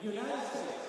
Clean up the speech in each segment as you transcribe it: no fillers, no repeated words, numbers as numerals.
United States.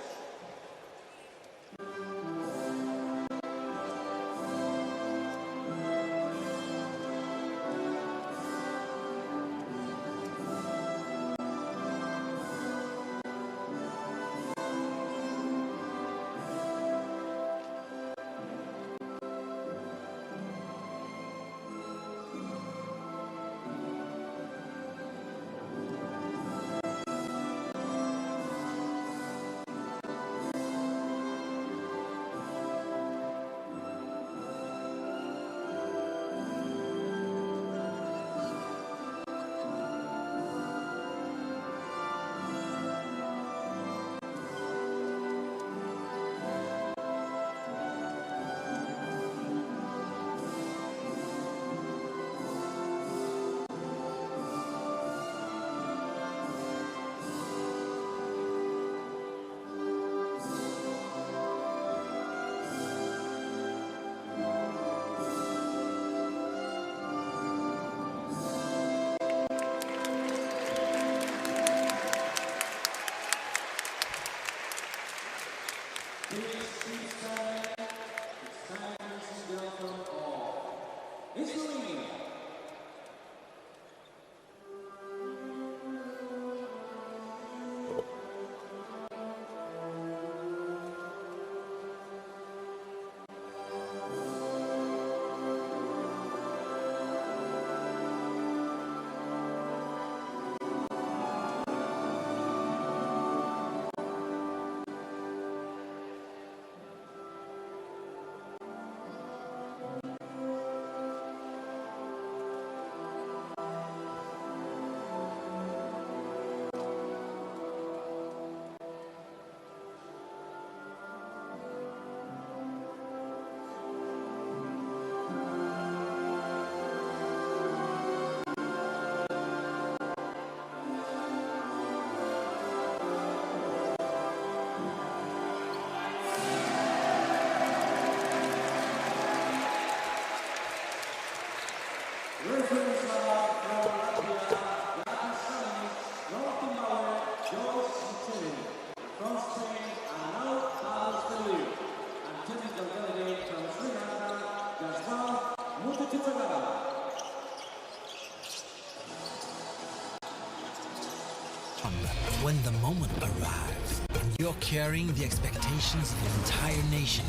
when the moment arrives and you're carrying the expectations of an entire nation,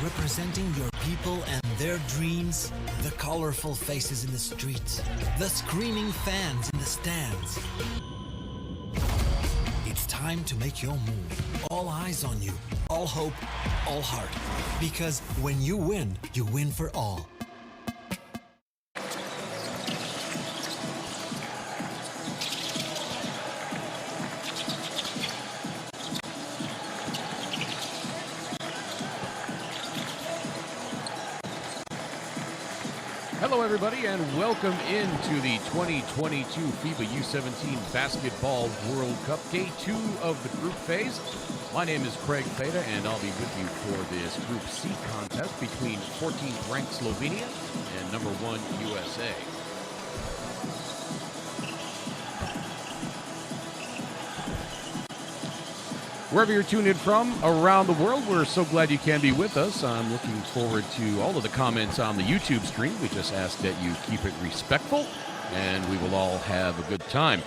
representing your people and their dreams, the colorful faces in the streets, the screaming fans in the stands. It's time to make your move. All eyes on you, all hope, all heart. Because when you win for all. Hello, everybody, and welcome into the 2022 FIBA U17 Basketball World Cup, Day 2 of the group phase. My name is Craig Feta, and I'll be with you for this Group C contest between 14th ranked Slovenia and number 1 USA. Wherever you're tuned in from around the world, we're so glad you can be with us. I'm looking forward to all of the comments on the YouTube stream. We just ask that you keep it respectful, and we will all have a good time.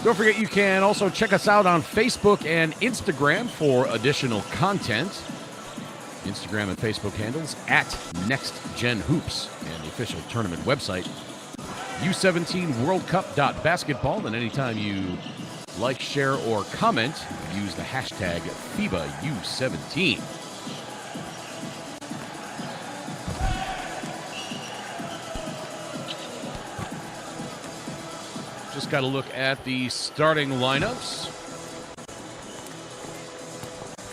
Don't forget you can also check us out on Facebook and Instagram for additional content. Instagram and Facebook handles at NextGenHoops, and the official tournament website, U17WorldCup.basketball. And anytime you like, share, or comment, use the hashtag FIBA U17. Just got to look at the starting lineups.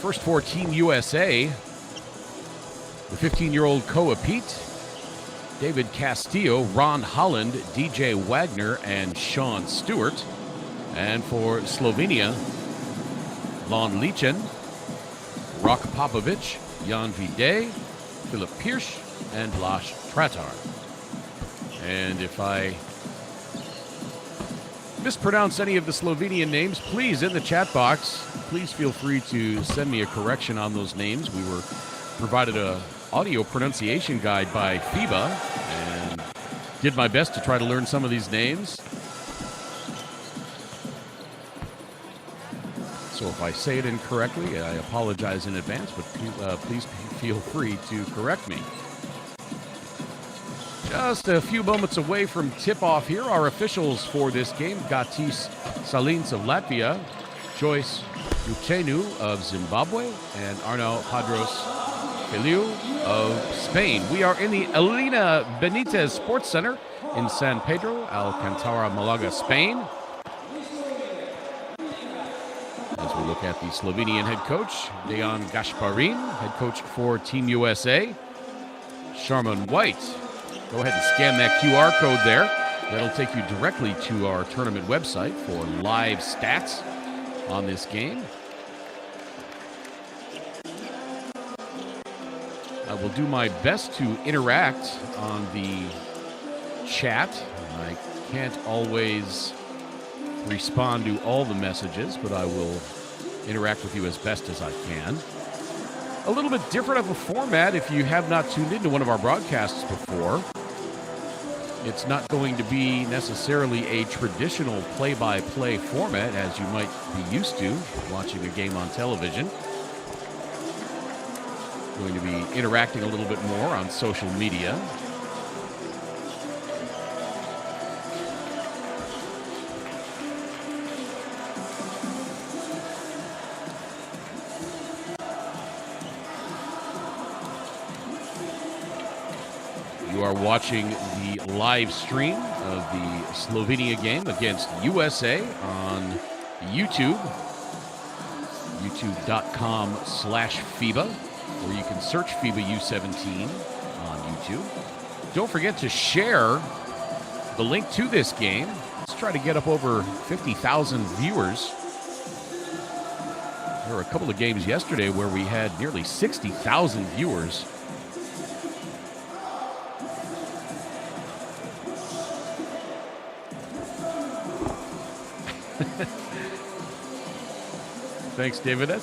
First for Team USA, the 15-year-old Koa Pete, David Castillo, Ron Holland, DJ Wagner, and Sean Stewart. And for Slovenia, Lon Lichen, Rok Popovic, Jan Vide, Filip Pirš, and Blaž Tratar. And if I mispronounce any of the Slovenian names, please, in the chat box, please feel free to send me a correction on those names. We were provided an audio pronunciation guide by FIBA and did my best to try to learn some of these names. So if I say it incorrectly, I apologize in advance, but please feel free to correct me. Just a few moments away from tip-off here, our officials for this game: Gatis Salins of Latvia, Joyce Ucenu of Zimbabwe, and Arnau Hadros Feliu of Spain. We are in the Elena Benitez Sports Center in San Pedro, Alcantara, Malaga, Spain. As we look at the Slovenian head coach, Dejan Gasparin, head coach for Team USA, Sharman White. Go ahead and scan that QR code there. That'll take you directly to our tournament website for live stats on this game. I will do my best to interact on the chat. I can't always respond to all the messages, but I will interact with you as best as I can. A little bit different of a format if you have not tuned into one of our broadcasts before. It's not going to be necessarily a traditional play-by-play format as you might be used to watching a game on television. Going to be interacting a little bit more on social media. You are watching the live stream of the Slovenia game against USA on YouTube, youtube.com/FIBA, or you can search FIBA U17 on YouTube. Don't forget to share the link to this game. Let's try to get up over 50,000 viewers. There were a couple of games yesterday where we had nearly 60,000 viewers. Thanks, David. I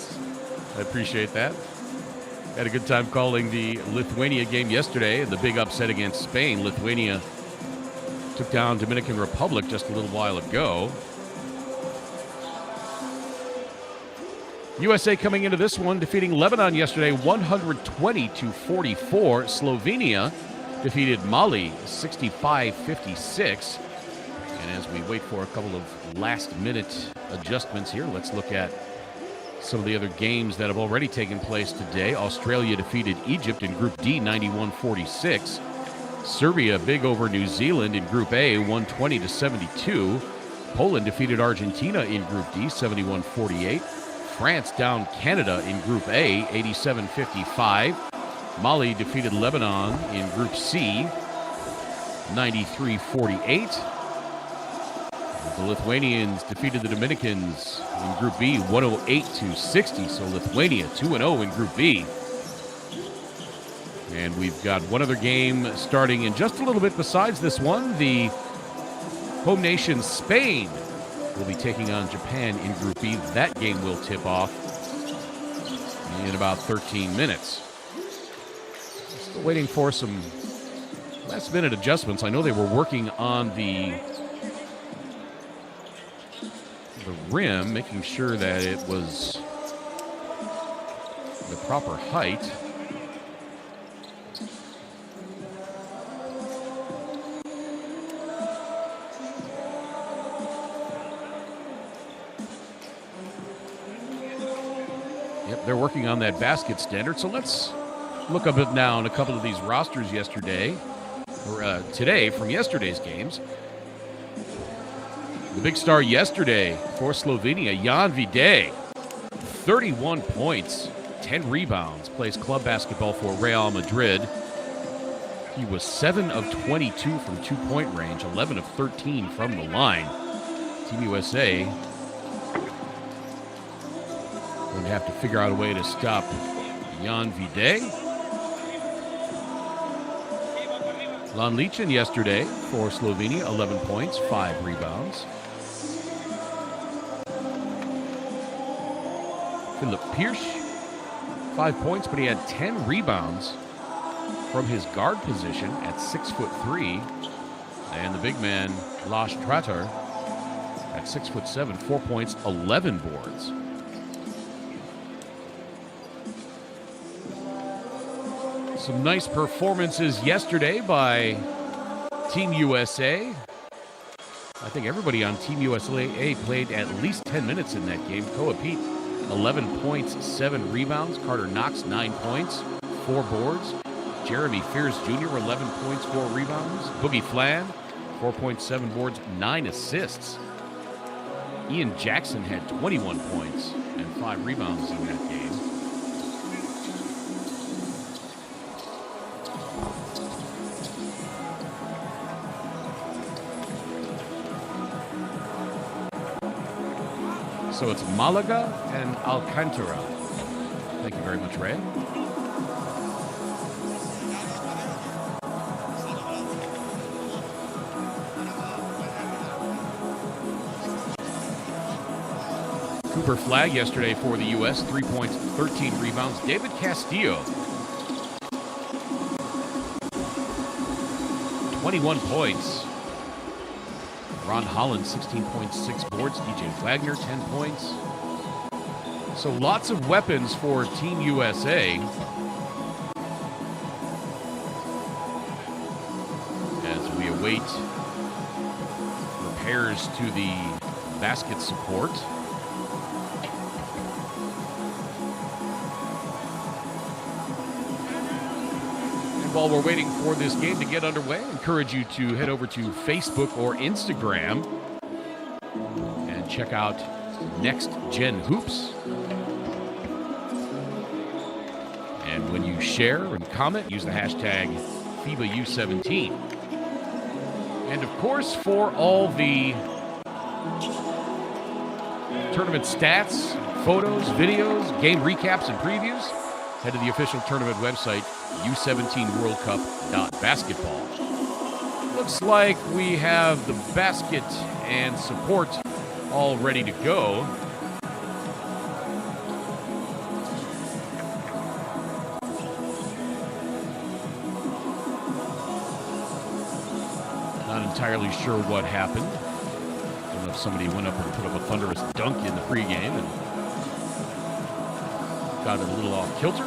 appreciate that. Had a good time calling the Lithuania game yesterday and the big upset against Spain. Lithuania took down Dominican Republic just a little while ago. USA coming into this one, defeating Lebanon yesterday 120-44. Slovenia defeated Mali 65-56. And as we wait for a couple of last-minute adjustments here, let's look at some of the other games that have already taken place today. Australia defeated Egypt in Group D 91-46. Serbia big over New Zealand in Group A 120-72. Poland defeated Argentina in Group D 71-48. France down Canada in Group A 87-55. Mali defeated Lebanon in Group C 93-48. The Lithuanians defeated the Dominicans in Group B 108-60. So Lithuania 2-0 in Group B. And we've got one other game starting in just a little bit besides this one. The home nation Spain will be taking on Japan in Group B. That game will tip off in about 13 minutes. Still waiting for some last-minute adjustments. I know they were working on the rim, making sure that it was the proper height. Yep, they're working on that basket standard. So let's look up it now on a couple of these rosters yesterday, or today from yesterday's games. The big star yesterday for Slovenia, Jan Videj, 31 points, 10 rebounds, plays club basketball for Real Madrid. He was 7 of 22 from two-point range, 11 of 13 from the line. Team USA going to have to figure out a way to stop Jan Videj. Lan Lichin yesterday for Slovenia, 11 points, 5 rebounds. Philip Pierce, 5 points, but he had 10 rebounds from his guard position at 6'3". And the big man, Lars Tratter, at 6'7", 4 points, 11 boards. Some nice performances yesterday by Team USA. I think everybody on Team USA played at least 10 minutes in that game. Koa Pete, 11 points, 7 rebounds. Carter Knox, 9 points, 4 boards. Jeremy Fears Jr., 11 points, 4 rebounds. Boogie Flan, 4.7 boards, 9 assists. Ian Jackson had 21 points and 5 rebounds in that game. So it's Malaga and Alcantara. Thank you very much, Ray. Cooper Flagg yesterday for the U.S., 3 points, 13 rebounds. David Castillo, 21 points. Ron Holland, 16.6 boards. DJ Wagner, 10 points. So lots of weapons for Team USA. As we await repairs to the basket support. While we're waiting for this game to get underway, I encourage you to head over to Facebook or Instagram and check out Next Gen Hoops. And when you share and comment, use the hashtag FIBA U17. And of course, for all the tournament stats, photos, videos, game recaps, and previews, head to the official tournament website, U17worldcup.basketball. Looks like we have the basket and support all ready to go. Not entirely sure what happened. Don't know if somebody went up and put up a thunderous dunk in the pregame and got a little off kilter.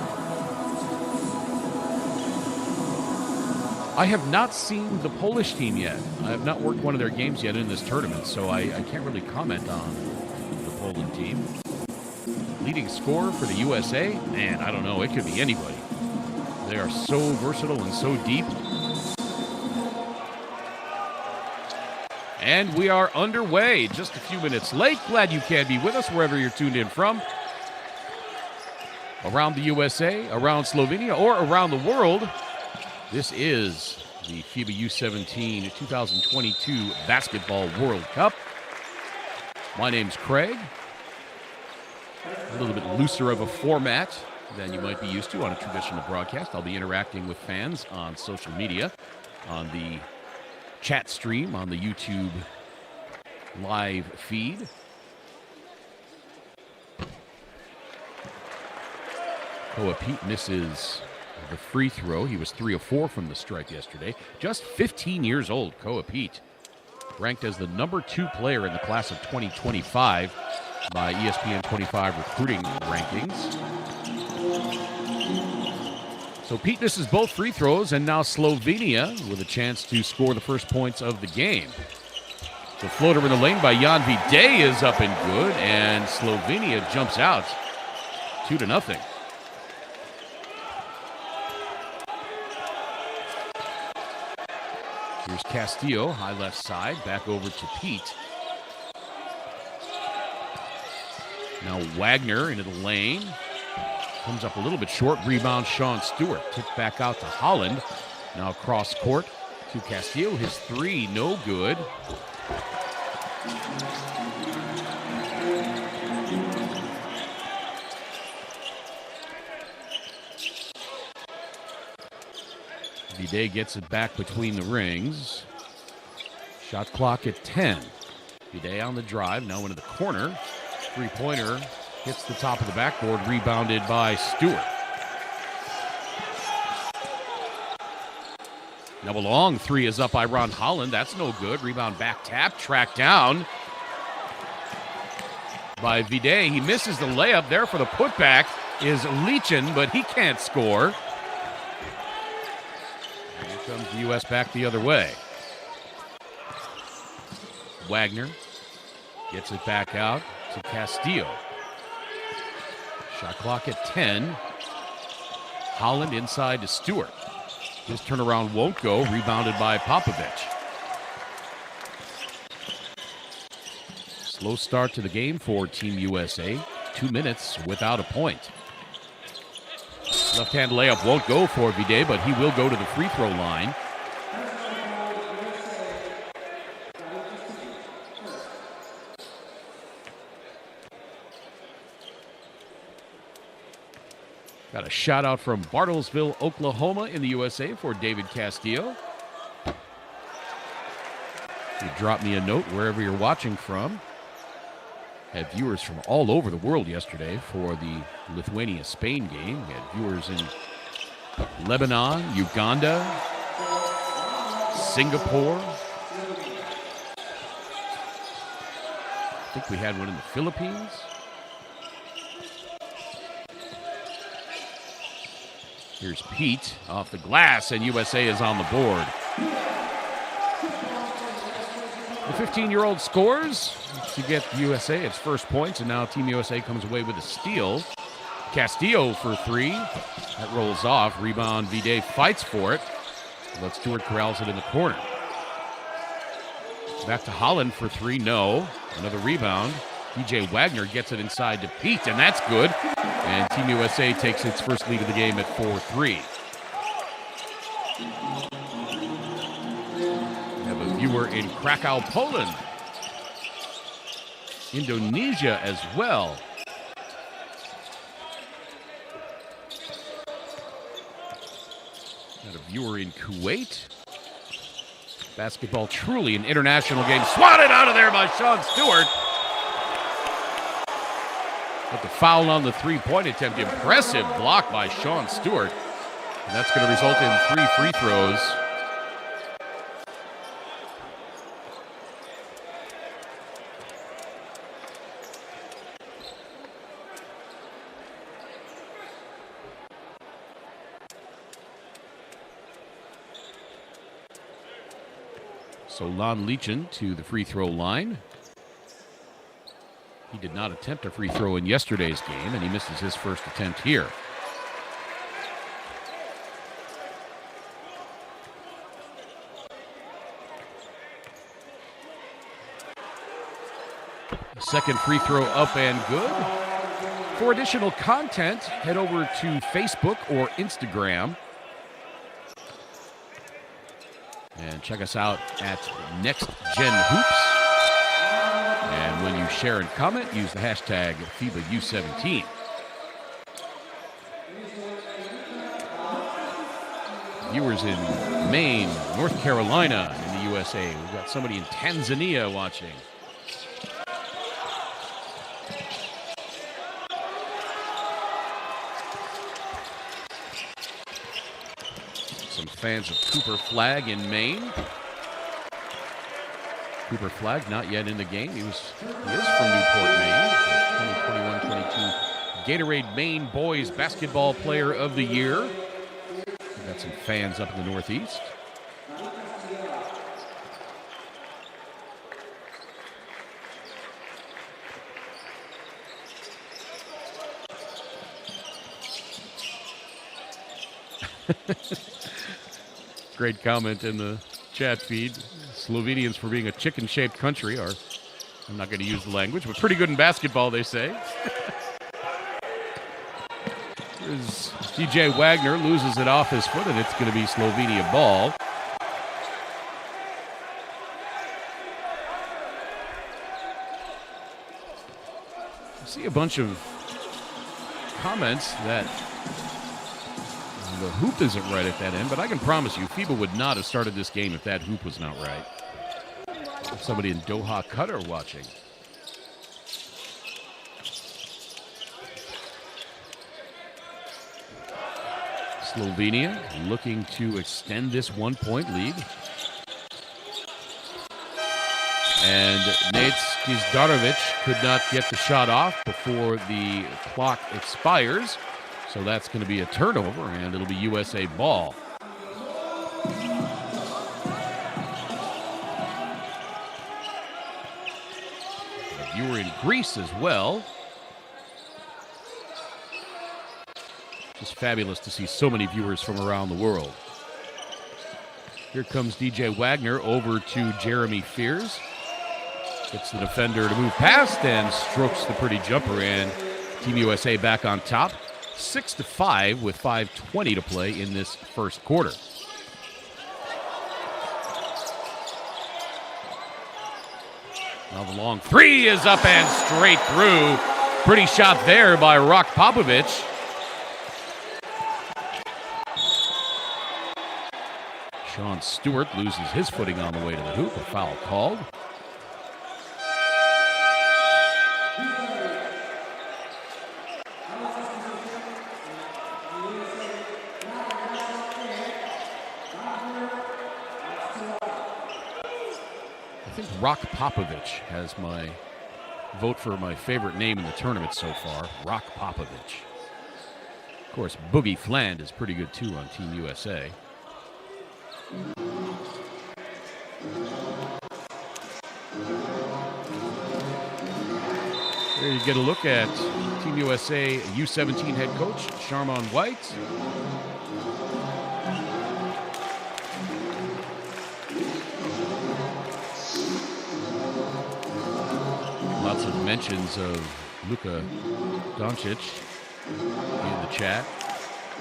I have not seen the Polish team yet. I have not worked one of their games yet in this tournament, so I can't really comment on the Poland team. Leading scorer for the USA? Man, I don't know. It could be anybody. They are so versatile and so deep. And we are underway. Just a few minutes late. Glad you can be with us wherever you're tuned in from. Around the USA, around Slovenia, or around the world. This is the FIBA U17 2022 Basketball World Cup. My name's Craig. A little bit looser of a format than you might be used to on a traditional broadcast. I'll be interacting with fans on social media, on the chat stream, on the YouTube live feed. Koa Pete misses the free throw. He was 3 of 4 from the stripe yesterday. Just 15 years old, Koa Pete. Ranked as the number 2 player in the class of 2025 by ESPN 25 recruiting rankings. So Pete misses both free throws, and now Slovenia with a chance to score the first points of the game. The floater in the lane by Jan Vide is up and good, and Slovenia jumps out 2-0. Here's Castillo, high left side, back over to Pete. Now Wagner into the lane. Comes up a little bit short. Rebound, Sean Stewart. Tipped back out to Holland. Now cross court to Castillo. His 3, no good. Vide gets it back between the rings. Shot clock at 10. Vide on the drive, now into the corner. Three-pointer hits the top of the backboard, rebounded by Stewart. Now a long 3 is up by Ron Holland. That's no good. Rebound back tap, tracked down by Vide. He misses the layup. There for the putback is Leachin, but he can't score. Here comes the U.S. back the other way. Wagner gets it back out to Castillo. Shot clock at 10. Holland inside to Stewart. His turnaround won't go. Rebounded by Popovich. Slow start to the game for Team USA. 2 minutes without a point. Left-hand layup won't go for Vide, but he will go to the free throw line. Got a shout out from Bartlesville, Oklahoma in the USA for David Castillo. You drop me a note wherever you're watching from. Had viewers from all over the world yesterday for the Lithuania-Spain game. We had viewers in Lebanon, Uganda, Singapore. I think we had one in the Philippines. Here's Pete off the glass, and USA is on the board. The 15-year-old scores to get USA its first points, and now Team USA comes away with a steal. Castillo for 3. That rolls off. Rebound, Vide fights for it, but Stewart corrals it in the corner. Back to Holland for 3. No. Another rebound. DJ Wagner gets it inside to Pete, and that's good. And Team USA takes its first lead of the game at 4-3. We have a viewer in Krakow, Poland. Indonesia as well. Got a viewer in Kuwait. Basketball truly an international game. Swatted out of there by Sean Stewart. But the foul on the three-point attempt, impressive block by Sean Stewart. And that's going to result in 3 free throws. So Lon Leachin to the free throw line. He did not attempt a free throw in yesterday's game, and he misses his first attempt here. Second free throw up and good. For additional content, head over to Facebook or Instagram. And check us out at Next Gen Hoops. And when you share and comment, use the hashtag FIBA U17. Viewers in Maine, North Carolina, in the USA. We've got somebody in Tanzania watching. Some fans of Cooper Flagg in Maine. Cooper Flagg not yet in the game. He is from Newport, Maine. 2021-22 Gatorade Maine Boys Basketball Player of the Year. We've got some fans up in the Northeast. Great comment in the chat feed. Slovenians, for being a chicken-shaped country, are, I'm not going to use the language, but pretty good in basketball, they say. Here's DJ Wagner, loses it off his foot, and it's going to be Slovenia ball. I see a bunch of comments that the hoop isn't right at that end, but I can promise you, FIBA would not have started this game if that hoop was not right. Somebody in Doha, Qatar watching. Slovenia looking to extend this 1-point lead. And Nate Stizdarovic could not get the shot off before the clock expires. So that's going to be a turnover, and it'll be USA ball. A viewer in Greece as well. Just fabulous to see so many viewers from around the world. Here comes DJ Wagner over to Jeremy Fears. Gets the defender to move past and strokes the pretty jumper, and Team USA back on top. 6-5 with 5:20 to play in this first quarter. Now the long three is up and straight through. Pretty shot there by Rock Popovic. Sean Stewart loses his footing on the way to the hoop. A foul called. I think Rock Popovic has my vote for my favorite name in the tournament so far. Rock Popovic. Of course, Boogie Fland is pretty good too on Team USA. There you get a look at Team USA U17 head coach Sharmon White. Lots of mentions of Luka Doncic in the chat,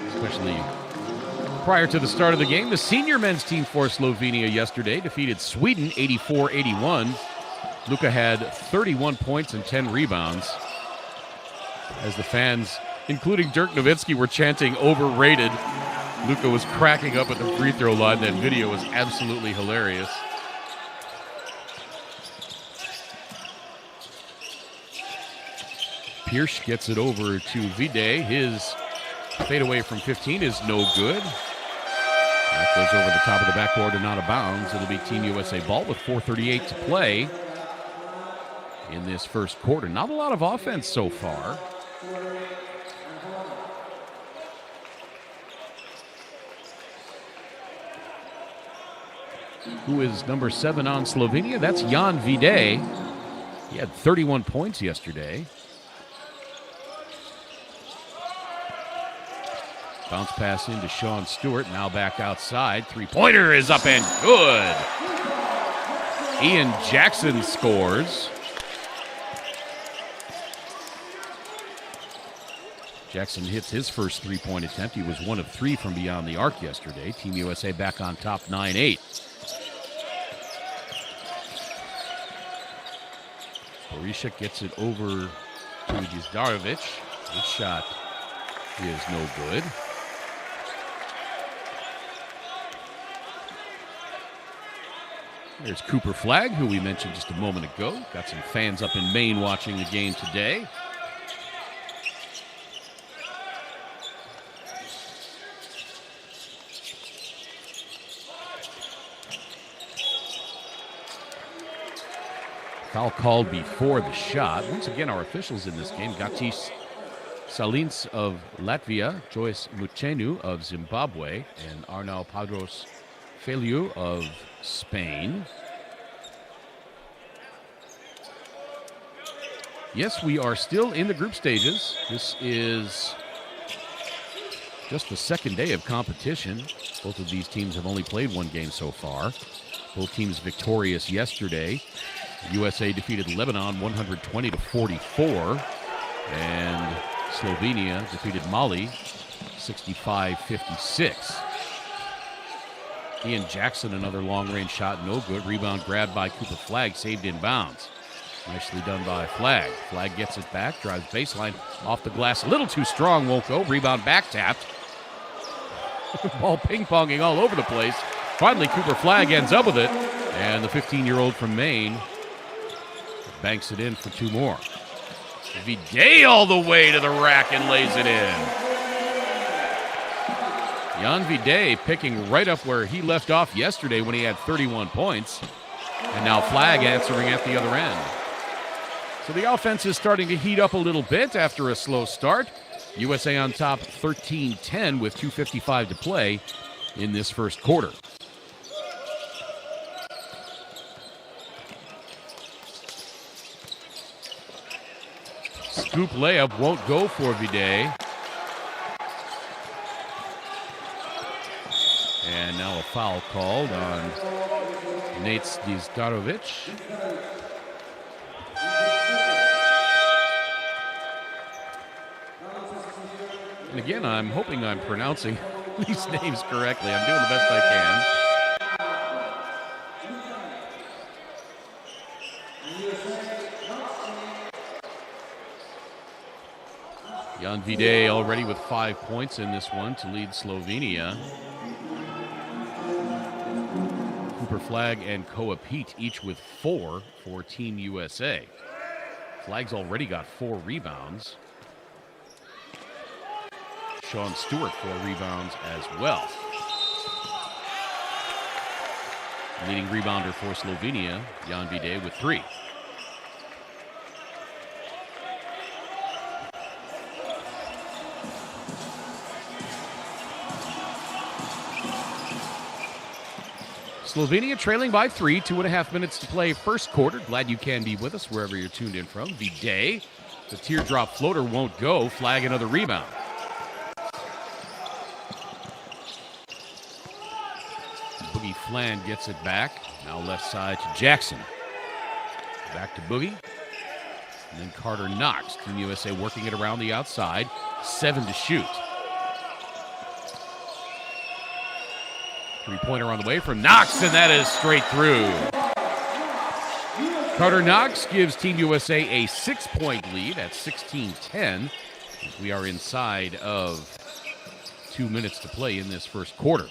especially prior to the start of the game. The senior men's team for Slovenia yesterday defeated Sweden 84-81. Luka had 31 points and 10 rebounds. As the fans, including Dirk Nowitzki, were chanting overrated, Luka was cracking up at the free throw line. That video was absolutely hilarious. Pierce gets it over to Vide. His fadeaway from 15 is no good. That goes over the top of the backboard and out of bounds. It'll be Team USA ball with 4:38 to play in this first quarter. Not a lot of offense so far. who is number 7 on Slovenia. That's Jan Vide. He had 31 points yesterday. Bounce pass into Sean Stewart. Now back outside. Three-pointer is up and good. Ian Jackson scores. Jackson hits his first three-point attempt. He was 1 of 3 from beyond the arc yesterday. Team USA back on top 9-8. Borisha gets it over to Dizdarovic. His shot is no good. There's Cooper Flagg, who we mentioned just a moment ago. Got some fans up in Maine watching the game today. Foul called before the shot. Once again, our officials in this game, Gatis Salins of Latvia, Joyce Mucenu of Zimbabwe, and Arnau Padros Feliu of Spain. Yes, we are still in the group stages. This is just the second day of competition. Both of these teams have only played one game so far. Both teams victorious yesterday. USA defeated Lebanon 120-44, and Slovenia defeated Mali 65-56. Ian Jackson, another long-range shot, no good. Rebound grabbed by Cooper Flagg, saved in bounds. Nicely done by Flagg. Flagg gets it back, drives baseline, off the glass, a little too strong, won't go. Rebound back tapped. Ball ping-ponging all over the place. Finally, Cooper Flagg ends up with it, and the 15-year-old from Maine banks it in for 2 more. Vide all the way to the rack and lays it in. Jan Vide picking right up where he left off yesterday when he had 31 points. And now Flagg answering at the other end. So the offense is starting to heat up a little bit after a slow start. USA on top 13-10 with 2:55 to play in this first quarter. Scoop layup won't go for Vide. And now a foul called on Nate Dizdarovic. And again, I'm hoping I'm pronouncing these names correctly. I'm doing the best I can. Jan Vide already with 5 points in this one to lead Slovenia. Cooper Flagg and Koa Pete each with 4 for Team USA. Flagg's already got 4 rebounds. Sean Stewart 4 rebounds as well. Leading rebounder for Slovenia, Jan Vide with 3. Slovenia trailing by 3, 2.5 minutes to play first quarter. Glad you can be with us wherever you're tuned in from. Vide, the teardrop floater won't go. Flagg another rebound. Boogie Flan gets it back. Now left side to Jackson. Back to Boogie. And then Carter Knox. Team USA working it around the outside. 7 to shoot. Three-pointer on the way from Knox, and that is straight through. Carter Knox gives Team USA a 6-point lead at 16-10. We are inside of 2 minutes to play in this first quarter.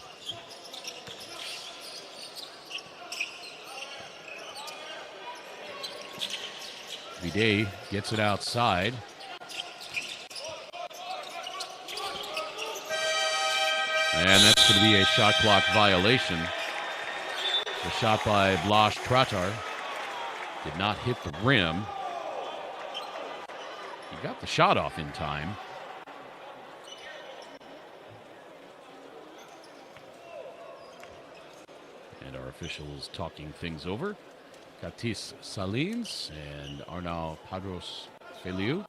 Vide gets it outside. And that's going to be a shot clock violation. The shot by Blaž Tratar did not hit the rim. He got the shot off in time. And our officials talking things over. Katis Salins and Arnau Padros Feliu.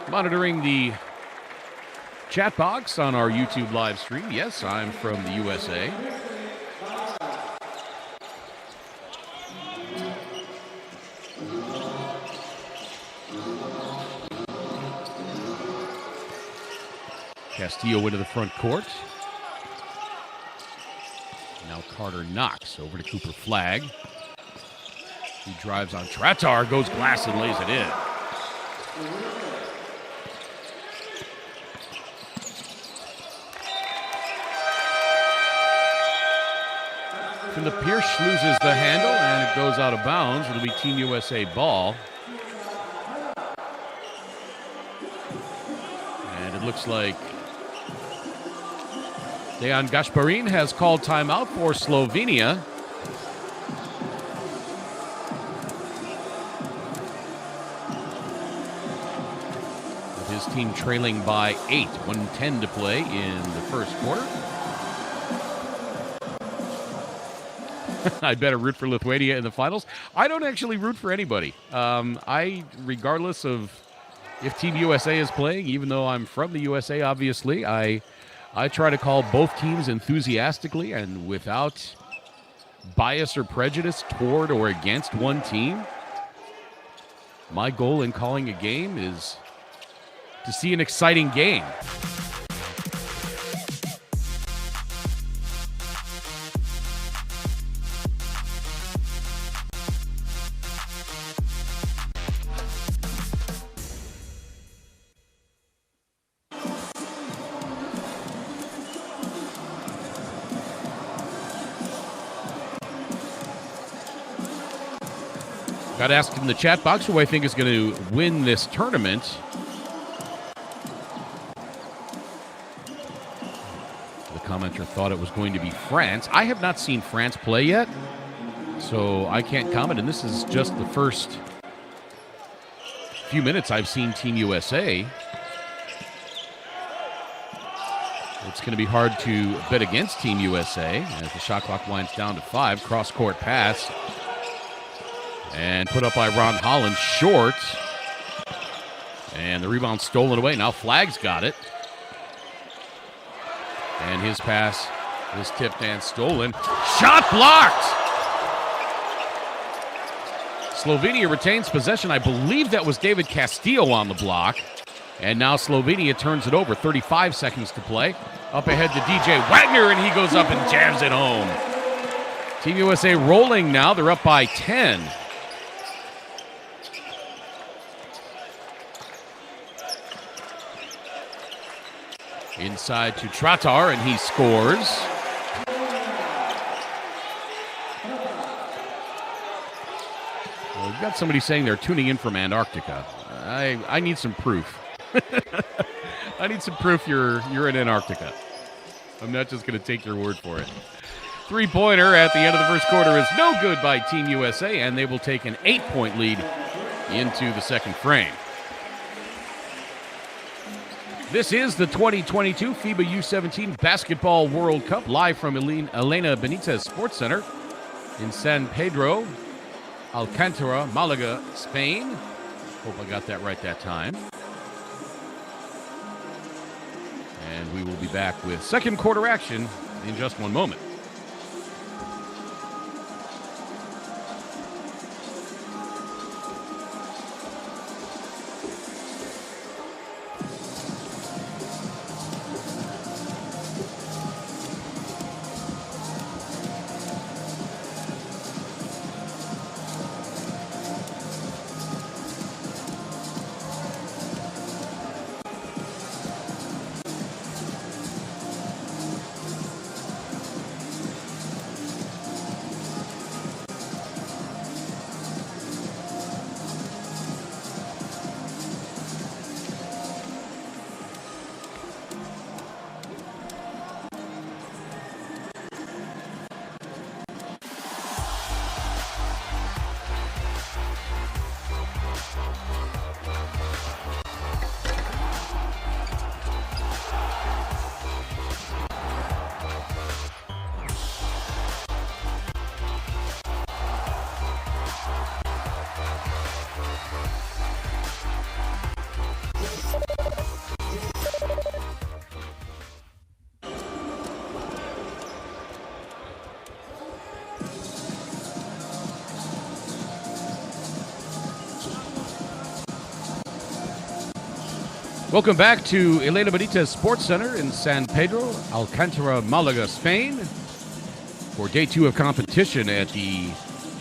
Monitoring the chat box on our YouTube live stream. Yes, I'm from the USA. Castillo into the front court. Now Carter Knox over to Cooper Flagg. He drives on Tratar, goes glass and lays it in. From the Pierce loses the handle and it goes out of bounds. It'll be Team USA ball. And it looks like Dejan Gasparin has called timeout for Slovenia. With his team trailing by 8, 1:10 to play in the first quarter. I better root for Lithuania in the finals. I don't actually root for anybody. Regardless of if Team USA is playing, even though I'm from the USA, obviously, I try to call both teams enthusiastically and without bias or prejudice toward or against one team. My goal in calling a game is to see an exciting game. Got asked in the chat box who I think is going to win this tournament. The commenter thought it was going to be France. I have not seen France play yet, so I can't comment. And this is just the first few minutes I've seen Team USA. It's going to be hard to bet against Team USA as the shot clock winds down to 5. Cross-court pass. And put up by Ron Holland, short. And the rebound stolen away. Now Flagg's got it. And his pass is tipped and stolen. Shot blocked! Slovenia retains possession. I believe that was David Castillo on the block. And now Slovenia turns it over. 35 seconds to play. Up ahead to DJ Wagner, and he goes up and jams it home. Team USA rolling now. They're up by 10. Inside to Tratar, and he scores. Well, we've got somebody saying they're tuning in from Antarctica. I need some proof. I need some proof you're in Antarctica. I'm not just going to take your word for it. Three-pointer at the end of the first quarter is no good by Team USA, and they will take an 8-point lead into the second frame. This is the 2022 FIBA U17 Basketball World Cup, live from Elena Benitez Sports Center in San Pedro, Alcantara, Malaga, Spain. Hope I got that right that time. And we will be back with second quarter action in just one moment. Welcome back to Elena Benitez Sports Center in San Pedro, Alcantara, Malaga, Spain, for day 2 of competition at the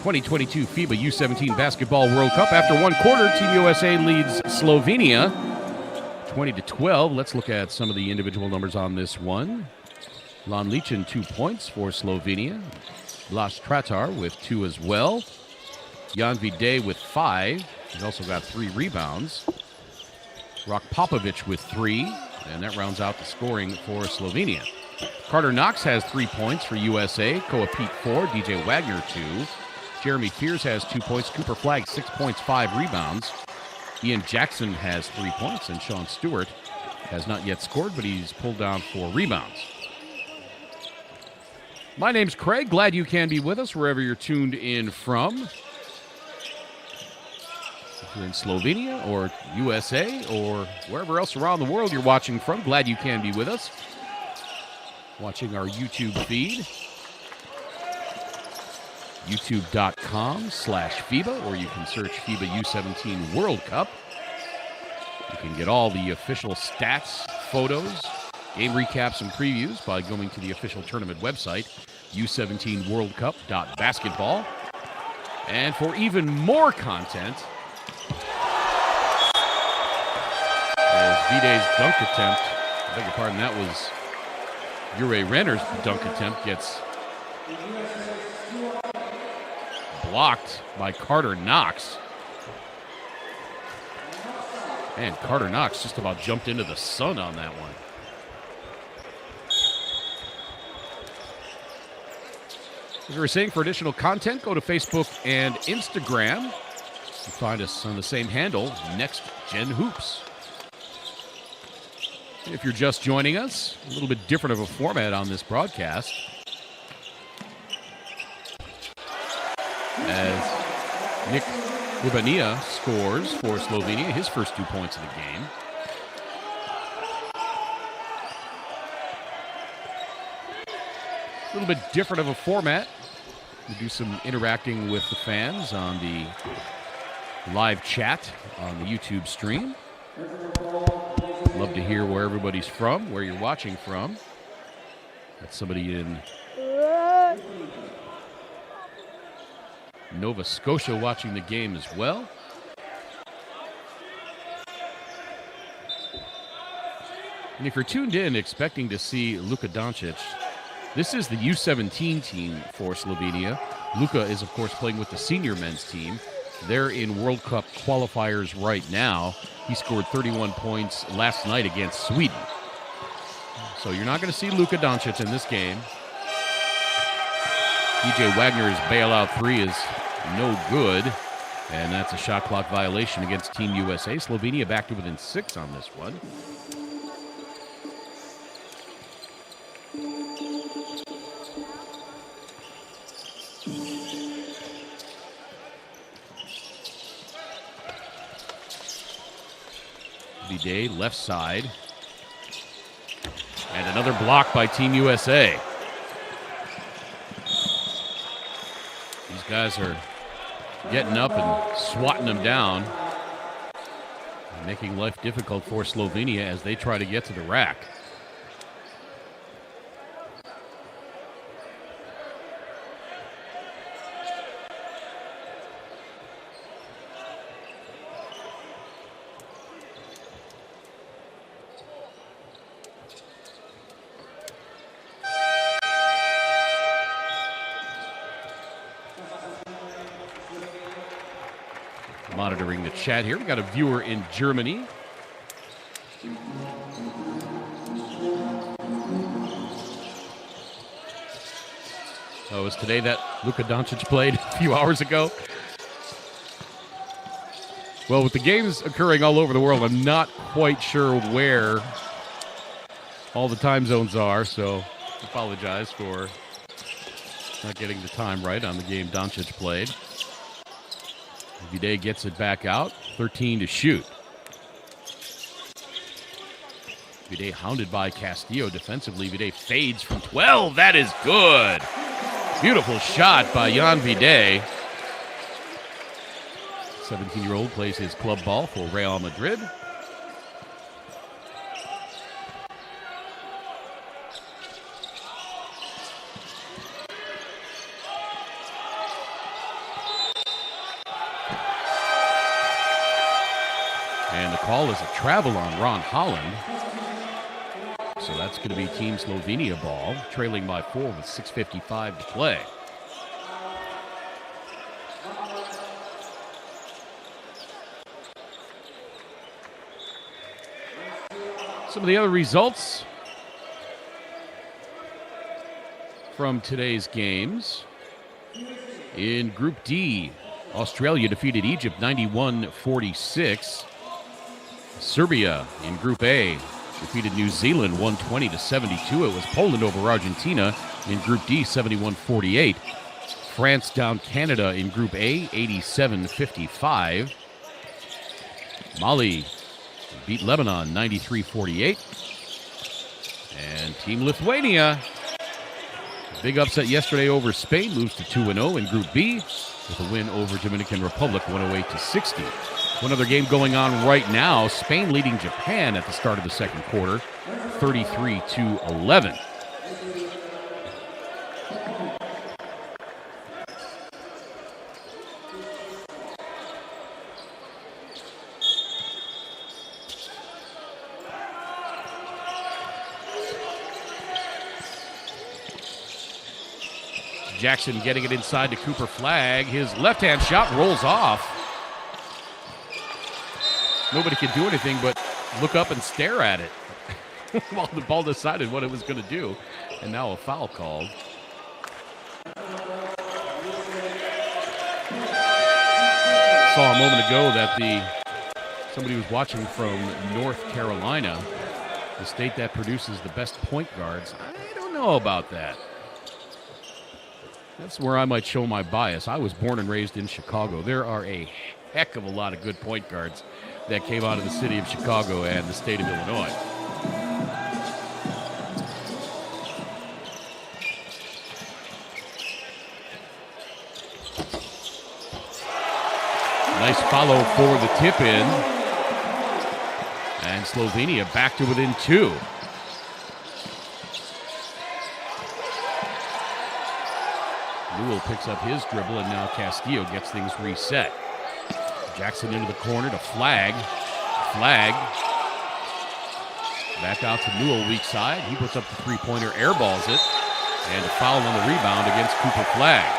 2022 FIBA U17 Basketball World Cup. After one quarter, Team USA leads Slovenia 20-12. Let's look at some of the individual numbers on this one. Lan Licin, 2 points for Slovenia. Blas Tratar with 2 as well. Jan Vide with 5. He's also got 3 rebounds. Rok Popovic with 3, and that rounds out the scoring for Slovenia. Carter Knox has 3 points for USA. Koa Pete 4, DJ Wagner 2. Jeremy Fears has 2 points. Cooper Flagg 6 points, 5 rebounds. Ian Jackson has 3 points, and Sean Stewart has not yet scored, but he's pulled down 4 rebounds. My name's Craig. Glad you can be with us wherever you're tuned in from. If you're in Slovenia or USA or wherever else around the world you're watching from, glad you can be with us. Watching our YouTube feed, youtube.com/FIBA, or you can search FIBA U17 World Cup. You can get all the official stats, photos, game recaps, and previews by going to the official tournament website, u17worldcup.basketball. And for even more content, as Vide's dunk attempt, I beg your pardon, that was Jure Renner's dunk attempt, gets blocked by Carter Knox. And Carter Knox just about jumped into the sun on that one. As we were saying, for additional content, go to Facebook and Instagram. You can find us on the same handle, Next Gen Hoops. If you're just joining us, a little bit different of a format on this broadcast, as Nick Ribania scores for Slovenia, his first 2 points of the game. A little bit different of a format. We do some interacting with the fans on the live chat on the YouTube stream. Love to hear where everybody's from, where you're watching from. Got somebody in Nova Scotia watching the game as well. And if you're tuned in expecting to see Luka Doncic, this is the U17 team for Slovenia. Luka is, of course, playing with the senior men's team. They're in World Cup qualifiers right now. He scored 31 points last night against Sweden. So you're not going to see Luka Doncic in this game. DJ Wagner's bailout 3 is no good, and that's a shot clock violation against Team USA. Slovenia back to within 6 on this one. Day, left side. And another block by Team USA. These guys are getting up and swatting them down, making life difficult for Slovenia as they try to get to the rack. Monitoring the chat here. We got a viewer in Germany. Oh, it was today that Luka Doncic played a few hours ago. Well, with the games occurring all over the world, I'm not quite sure where all the time zones are, so I apologize for not getting the time right on the game Doncic played. Vide gets it back out, 13 to shoot. Vide hounded by Castillo defensively. Vide fades from 12. That is good. Beautiful shot by Jan Vide. 17-year-old plays his club ball for Real Madrid. And the call is a travel on Ron Holland. So that's going to be Team Slovenia ball, trailing by 4 with 6:55 to play. Some of the other results from today's games. In Group D, Australia defeated Egypt 91-46. Serbia in Group A defeated New Zealand 120-72. It was Poland over Argentina in Group D, 71-48. France down Canada in Group A, 87-55. Mali beat Lebanon 93-48. And Team Lithuania, big upset yesterday over Spain, moves to 2-0 in Group B with a win over Dominican Republic 108-60. One other game going on right now, Spain leading Japan at the start of the second quarter, 33-11. Jackson getting it inside to Cooper Flagg. His left-hand shot rolls off. Nobody could do anything but look up and stare at it while the ball decided what it was going to do. And now a foul called. Saw a moment ago that somebody was watching from North Carolina, the state that produces the best point guards. I don't know about that. That's where I might show my bias. I was born and raised in Chicago. There are a heck of a lot of good point guards that came out of the city of Chicago and the state of Illinois. Nice follow for the tip-in. And Slovenia back to within 2. Newell picks up his dribble, and now Castillo gets things reset. Jackson into the corner to Flagg. Flagg back out to Newell, weak side. He puts up the three-pointer, airballs it, and a foul on the rebound against Cooper Flagg.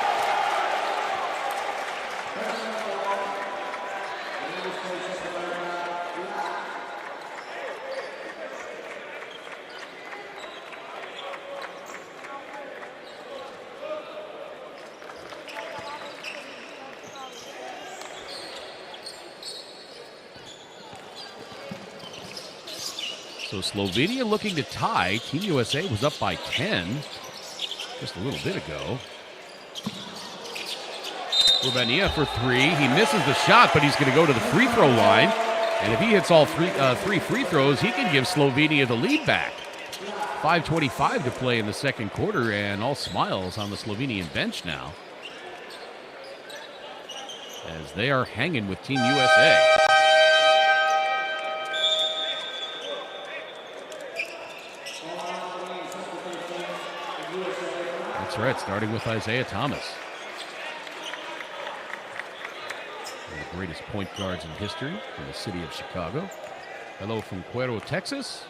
So Slovenia looking to tie. Team USA was up by 10 just a little bit ago. Urbania for 3. He misses the shot, but he's going to go to the free throw line. And if he hits all three free throws, he can give Slovenia the lead back. 5:25 to play in the second quarter, and all smiles on the Slovenian bench now, as they are hanging with Team USA. That's right, starting with Isaiah Thomas. One of the greatest point guards in history in the city of Chicago. Hello from Cuero, Texas.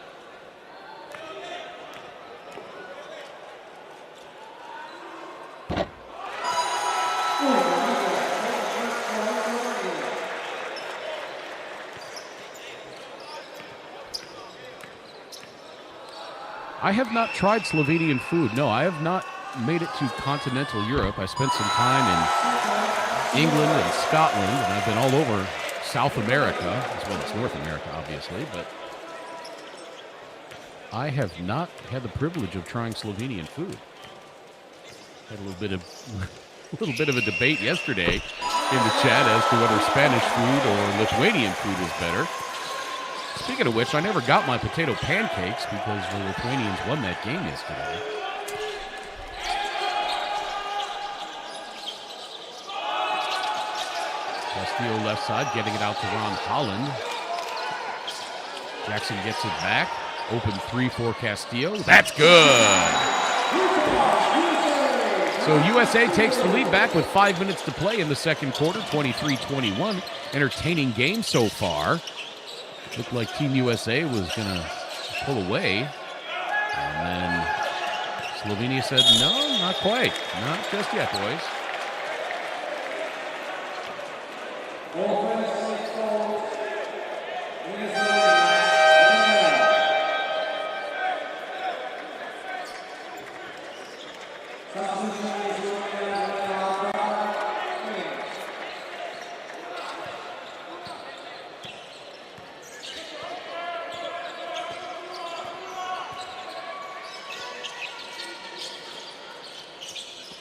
I have not tried Slovenian food. No, I have not made it to continental Europe. I spent some time in England and Scotland, and I've been all over South America, as well as North America, obviously, but I have not had the privilege of trying Slovenian food. Had a little bit of a debate yesterday in the chat as to whether Spanish food or Lithuanian food is better. Speaking of which, I never got my potato pancakes because the Lithuanians won that game yesterday. Castillo left side, getting it out to Ron Holland. Jackson gets it back. Open 3 for Castillo. That's good! So USA takes the lead back with 5 minutes to play in the second quarter, 23-21. Entertaining game so far. Looked like Team USA was going to pull away. And then Slovenia said, no, not quite. Not just yet, boys.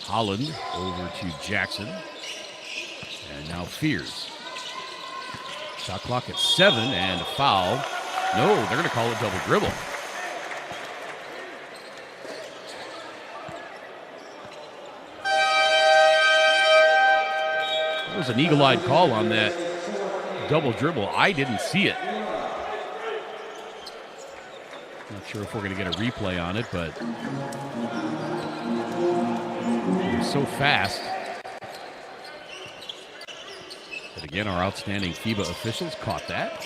Holland over to Jackson. And now Fears. Shot clock at 7 and a foul. No, they're going to call it double dribble. There was an eagle-eyed call on that double dribble. I didn't see it. Not sure if we're going to get a replay on it, but it was so fast. But again, our outstanding FIBA officials caught that.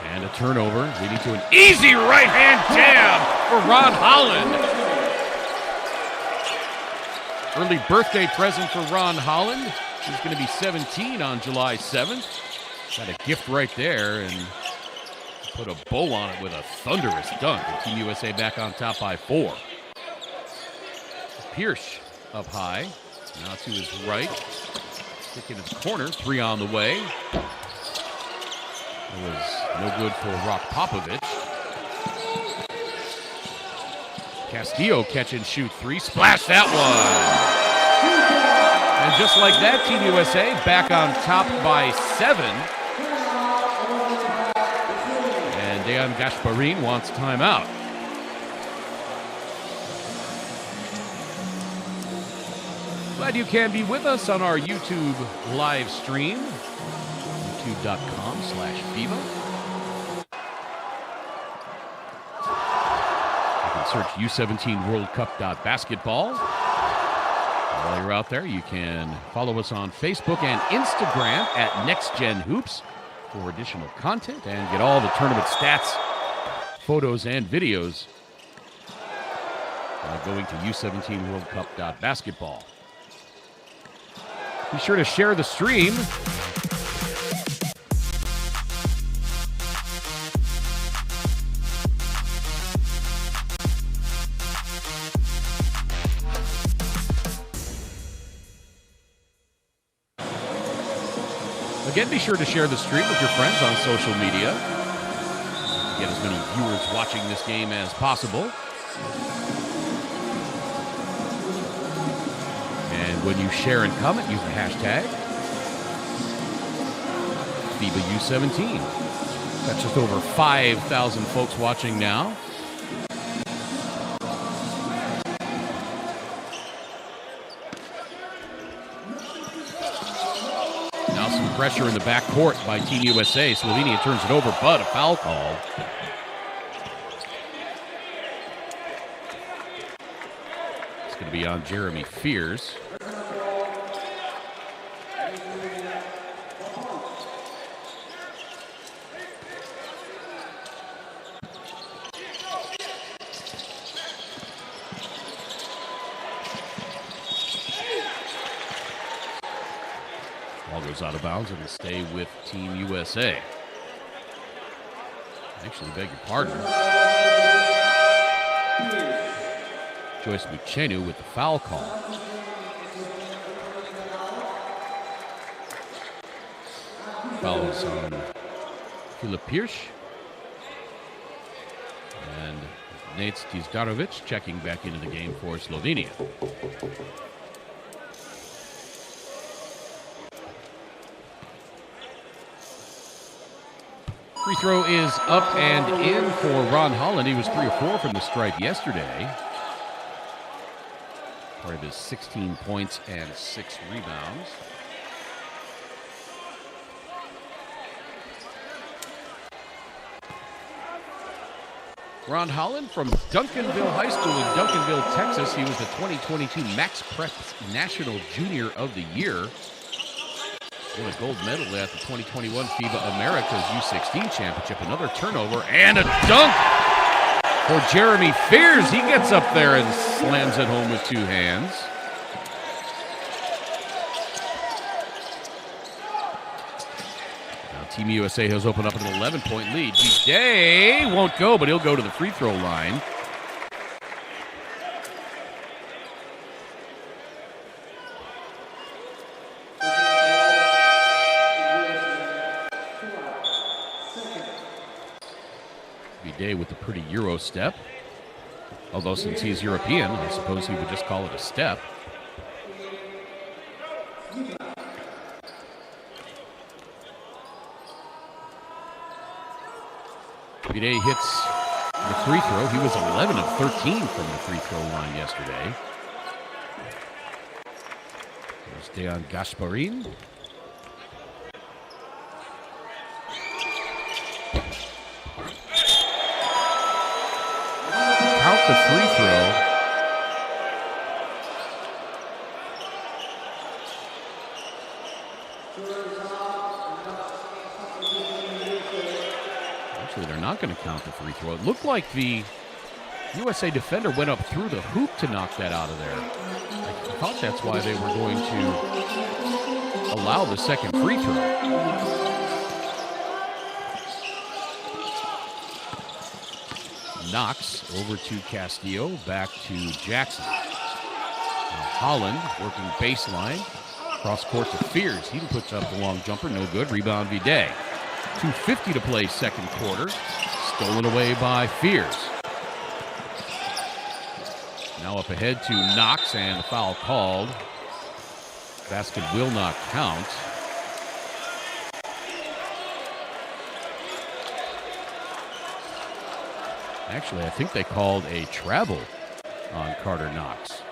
And a turnover leading to an easy right-hand jam for Ron Holland. Early birthday present for Ron Holland. He's going to be 17 on July 7th. Got a gift right there and put a bow on it with a thunderous dunk. And Team USA back on top by 4. Pierce up high. Now to his right. Stick in his corner. 3 on the way. It was no good for Rock Popovich. Castillo catch and shoot 3. Splash that one. And just like that, Team USA back on top by 7. And Dejan Gasparin wants timeout. Glad you can be with us on our YouTube live stream. YouTube.com/FIBA. You can search U17 World Cup.basketball. While you're out there, you can follow us on Facebook and Instagram at NextGenHoops for additional content and get all the tournament stats, photos, and videos by going to U17 World Cup.basketball. Be sure to share the stream. Again, be sure to share the stream with your friends on social media. Get as many viewers watching this game as possible. And when you share and comment, use the hashtag FIBA U17. That's just over 5,000 folks watching now. Now some pressure in the backcourt by Team USA. Slovenia turns it over, but a foul call. It's going to be on Jeremy Fears. Ball goes out of bounds and will stay with Team USA. Actually, beg your pardon. Joyce Muchenu with the foul call. Fouls on Filip Pierce. And Nate Stizdarovic checking back into the game for Slovenia. Free throw is up and in for Ron Holland. He was 3 of 4 from the stripe yesterday. Part of his 16 points and 6 rebounds. Ron Holland from Duncanville High School in Duncanville, Texas. He was the 2022 Max Prep National Junior of the Year. won a gold medal at the 2021 FIBA America's U16 Championship. Another turnover and a dunk for Jeremy Fears. He gets up there and slams it home with two hands. Now Team USA has opened up an 11-point lead. Day won't go, but he'll go to the free throw line. Day with a pretty Euro step. Although since he's European, I suppose he would just call it a step. Day hits the free throw. He was 11 of 13 from the free throw line yesterday. There's Dejan Gasparin. The free throw. Actually, they're not going to count the free throw. It looked like the USA defender went up through the hoop to knock that out of there. I thought that's why they were going to allow the second free throw. Knox over to Castillo, back to Jackson. Now Holland working baseline, cross court to Fears. He puts up the long jumper, no good. Rebound Viday. 2:50 to play second quarter. Stolen away by Fears. Now up ahead to Knox and a foul called. Basket will not count. Actually, I think they called a travel on Carter Knox.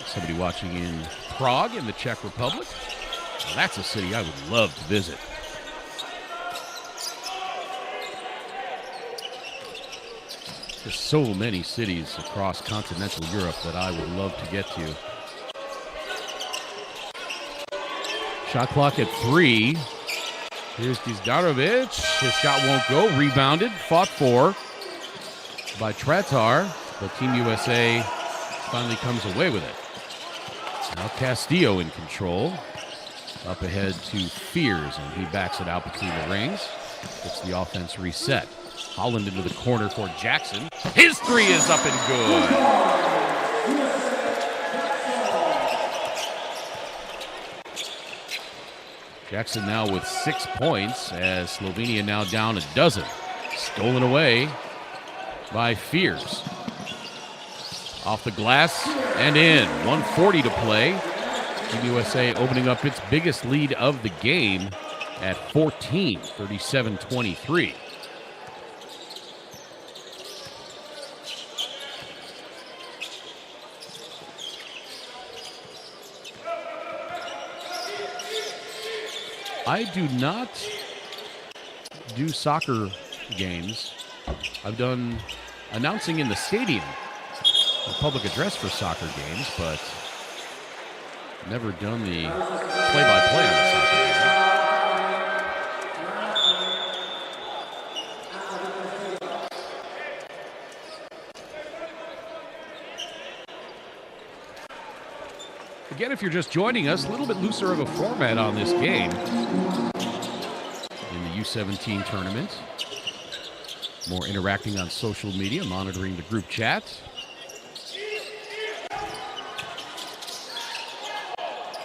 Somebody watching in Prague in the Czech Republic. Well, that's a city I would love to visit. There's so many cities across continental Europe that I would love to get to. Shot clock at 3. Here's Dizdarovic. His shot won't go. Rebounded. Fought for by Tratar. But Team USA finally comes away with it. Now Castillo in control. Up ahead to Fears, and he backs it out between the rings. Gets the offense reset. Holland into the corner for Jackson. His three is up and good. Jackson now with 6 points as Slovenia now down a dozen. Stolen away by Fears. Off the glass and in. 1:40 to play. Team USA opening up its biggest lead of the game at 14, 37-23. I do not do soccer games. I've done announcing in the stadium, a public address for soccer games, but never done the play-by-play on the soccer game. Again, if you're just joining us, a little bit looser of a format on this game in the U17 tournament. More interacting on social media, monitoring the group chat.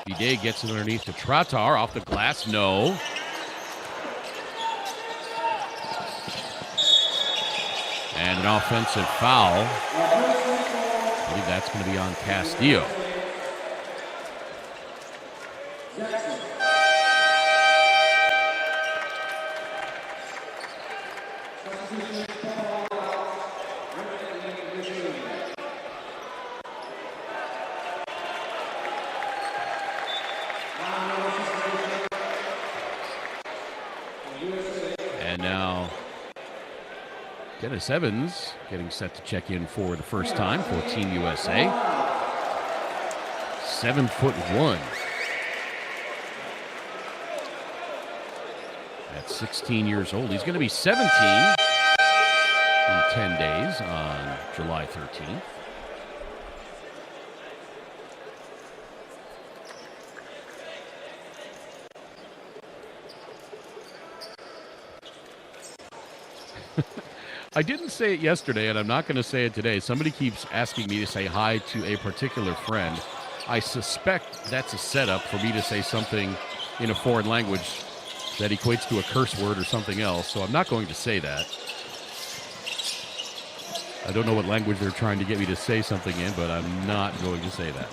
Viday gets it underneath to Tratar, off the glass, no. And an offensive foul. I believe that's going to be on Castillo. Dennis Evans getting set to check in for the first time for Team USA. 7'1". At 16 years old. He's going to be 17 in 10 days on July 13th. I didn't say it yesterday, and I'm not going to say it today. Somebody keeps asking me to say hi to a particular friend. I suspect that's a setup for me to say something in a foreign language that equates to a curse word or something else, so I'm not going to say that. I don't know what language they're trying to get me to say something in, but I'm not going to say that.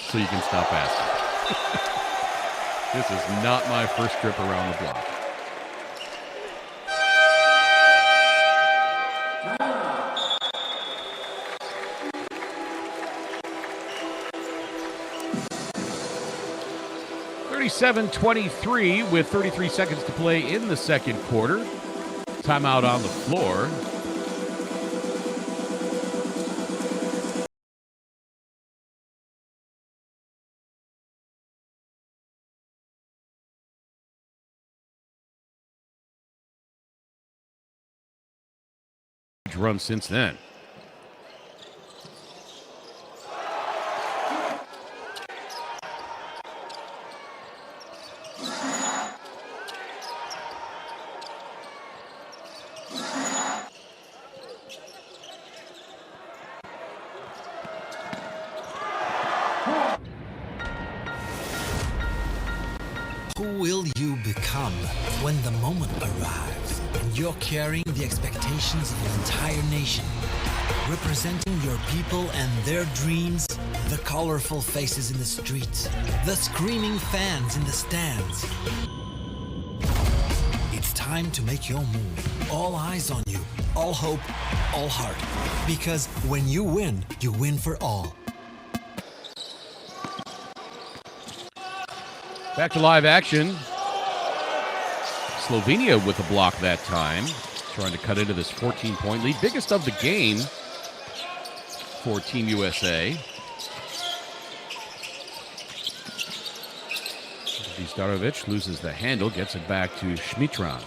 So you can stop asking. This is not my first trip around the block. (37-23) with 33 seconds to play in the second quarter. Timeout on the floor. Run since then. Who will you become when the moment arrives and you're carrying the expectations of an entire nation, representing your people and their dreams, the colorful faces in the streets, the screaming fans in the stands? It's time to make your move. All eyes on you, all hope, all heart. Because when you win for all. Back to live action. Slovenia with a block that time, trying to cut into this 14-point lead. Biggest of the game for Team USA. Zdarovic loses the handle, gets it back to Schmitran.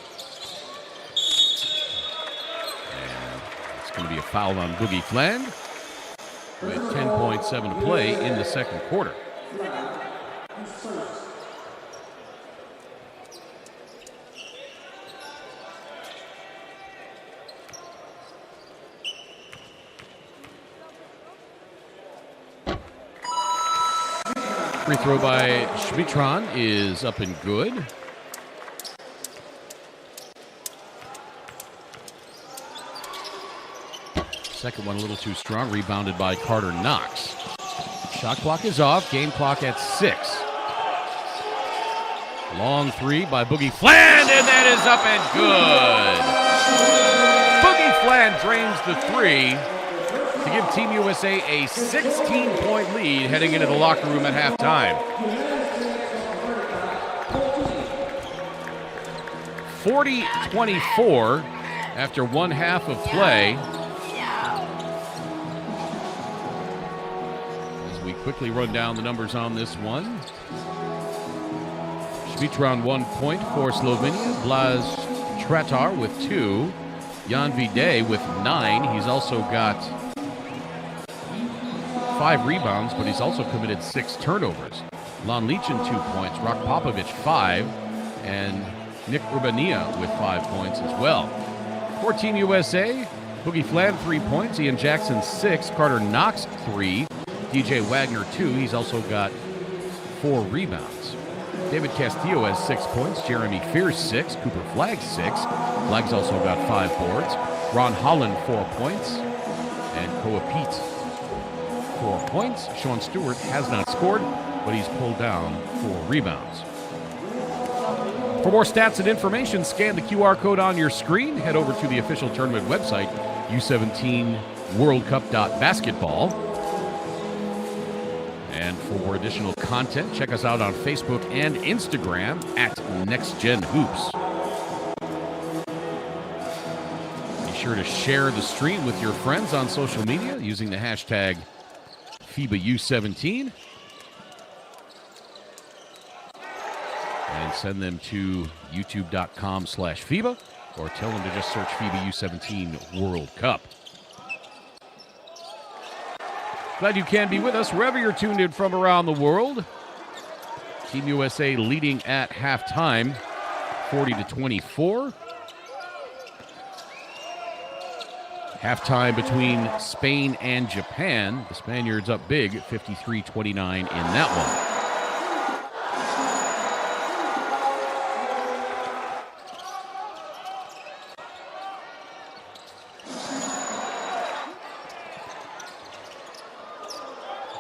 And it's going to be a foul on Boogie Fland with 10.7 to play in the second quarter. Free throw by Schmitran is up and good. Second one a little too strong. Rebounded by Carter Knox. Shot clock is off. Game clock at 6. Long three by Boogie Fland, and that is up and good. Boogie Fland drains the three to give Team USA a 16-point lead heading into the locker room at halftime. 40-24 after one half of play. As we quickly run down the numbers on this one. Schmitran 1 point for Slovenia. Blaž Tratar with 2. Jan Vide with 9. He's also got 5 rebounds, but he's also committed 6 turnovers. Lon Leachin 2 points, Rock Popovic 5, and Nick Urbania with 5 points as well. For Team USA, Boogie Fland 3 points, Ian Jackson 6, Carter Knox 3, DJ Wagner 2. He's also got 4 rebounds. David Castillo has 6 points, Jeremy Fierce 6, Cooper Flagg 6. Flagg's also got 5 boards. Ron Holland 4 points, and Koa Pete 4 points. Sean Stewart has not scored, but he's pulled down 4 rebounds. For more stats and information, scan the QR code on your screen. Head over to the official tournament website, U17worldcup.basketball. And for more additional content, check us out on Facebook and Instagram at NextGenHoops. Be sure to share the stream with your friends on social media using the hashtag FIBA U17. And send them to youtube.com/FIBA or tell them to just search FIBA U17 World Cup. Glad you can be with us wherever you're tuned in from around the world. Team USA leading at halftime, 40-24. Halftime between Spain and Japan. The Spaniards up big, 53-29 in that one.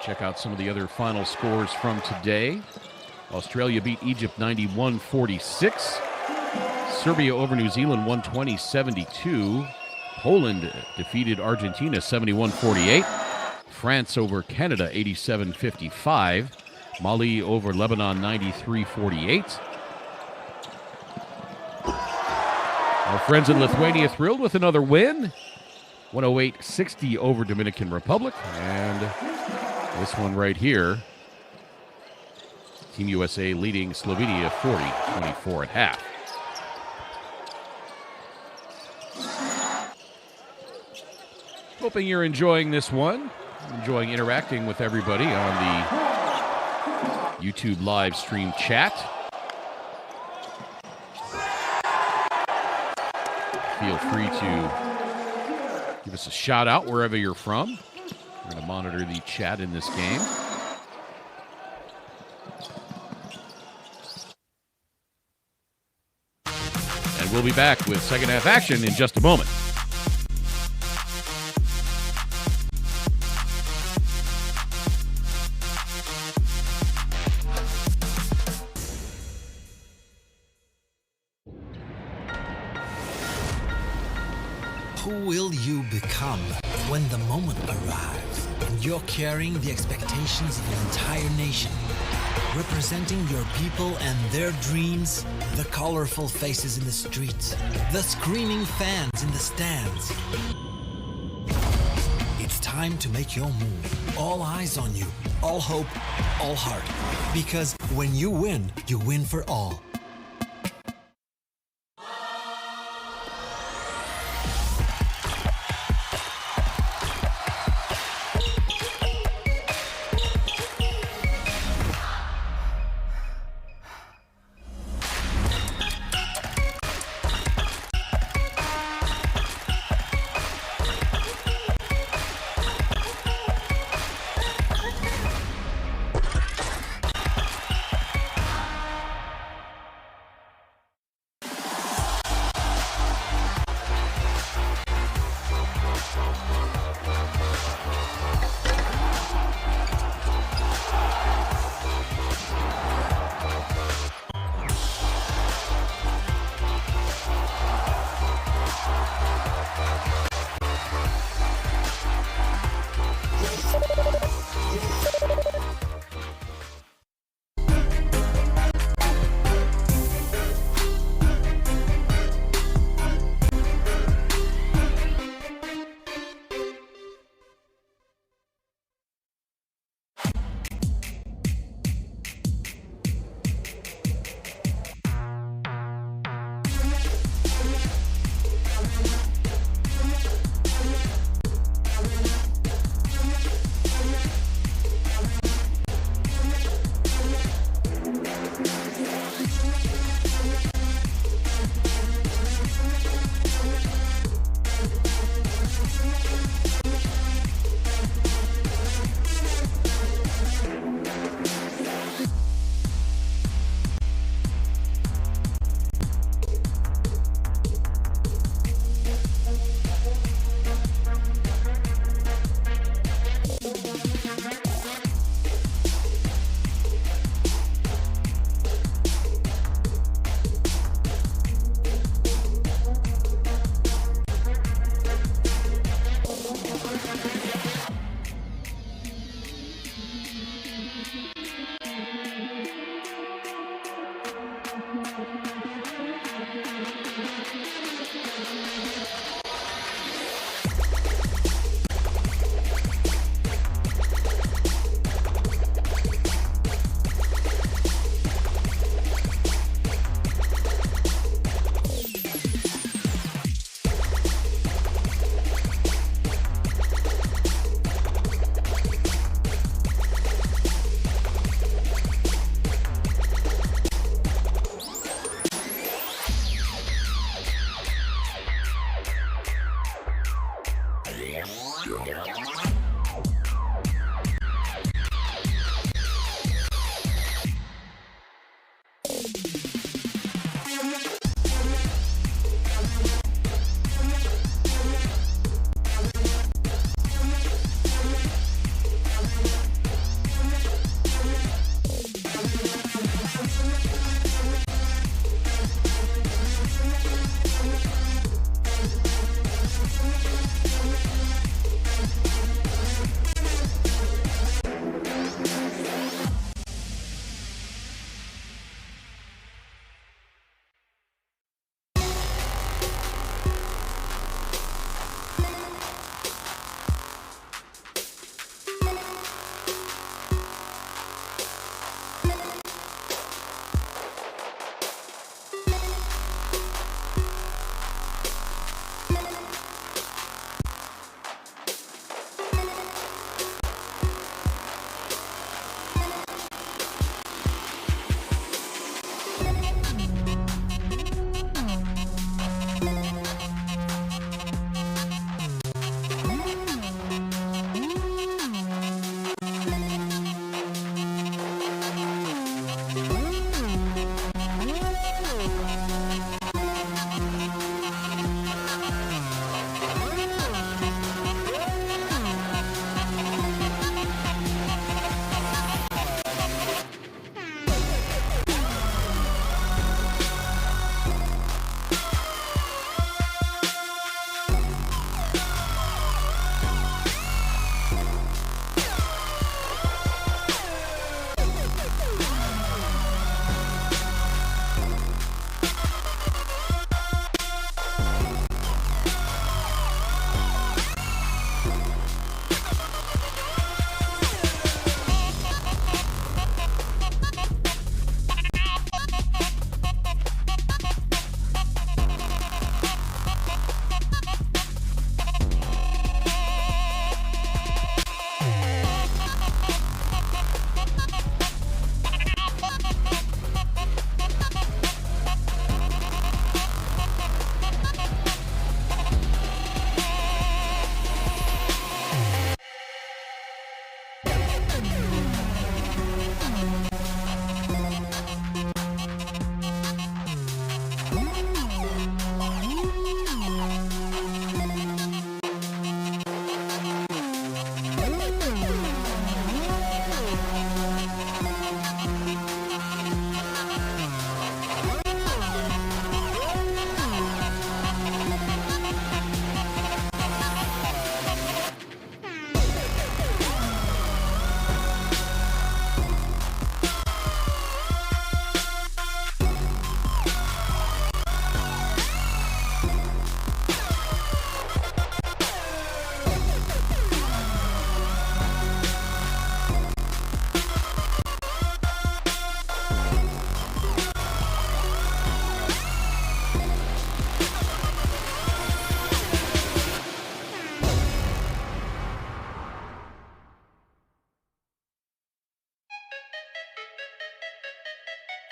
Check out some of the other final scores from today. Australia beat Egypt 91-46. Serbia over New Zealand 120-72. Poland defeated Argentina 71-48. France over Canada 87-55. Mali over Lebanon 93-48. Our friends in Lithuania thrilled with another win. 108-60 over Dominican Republic. And this one right here, Team USA leading Slovenia 40-24 at half. Hoping you're enjoying this one, enjoying interacting with everybody on the YouTube live stream chat. Feel free to give us a shout out wherever you're from. We're going to monitor the chat in this game. And we'll be back with second half action in just a moment. Who will you become when the moment arrives and you're carrying the expectations of an entire nation, representing your people and their dreams, the colorful faces in the streets, the screaming fans in the stands? It's time to make your move. All eyes on you, all hope, all heart. Because when you win for all.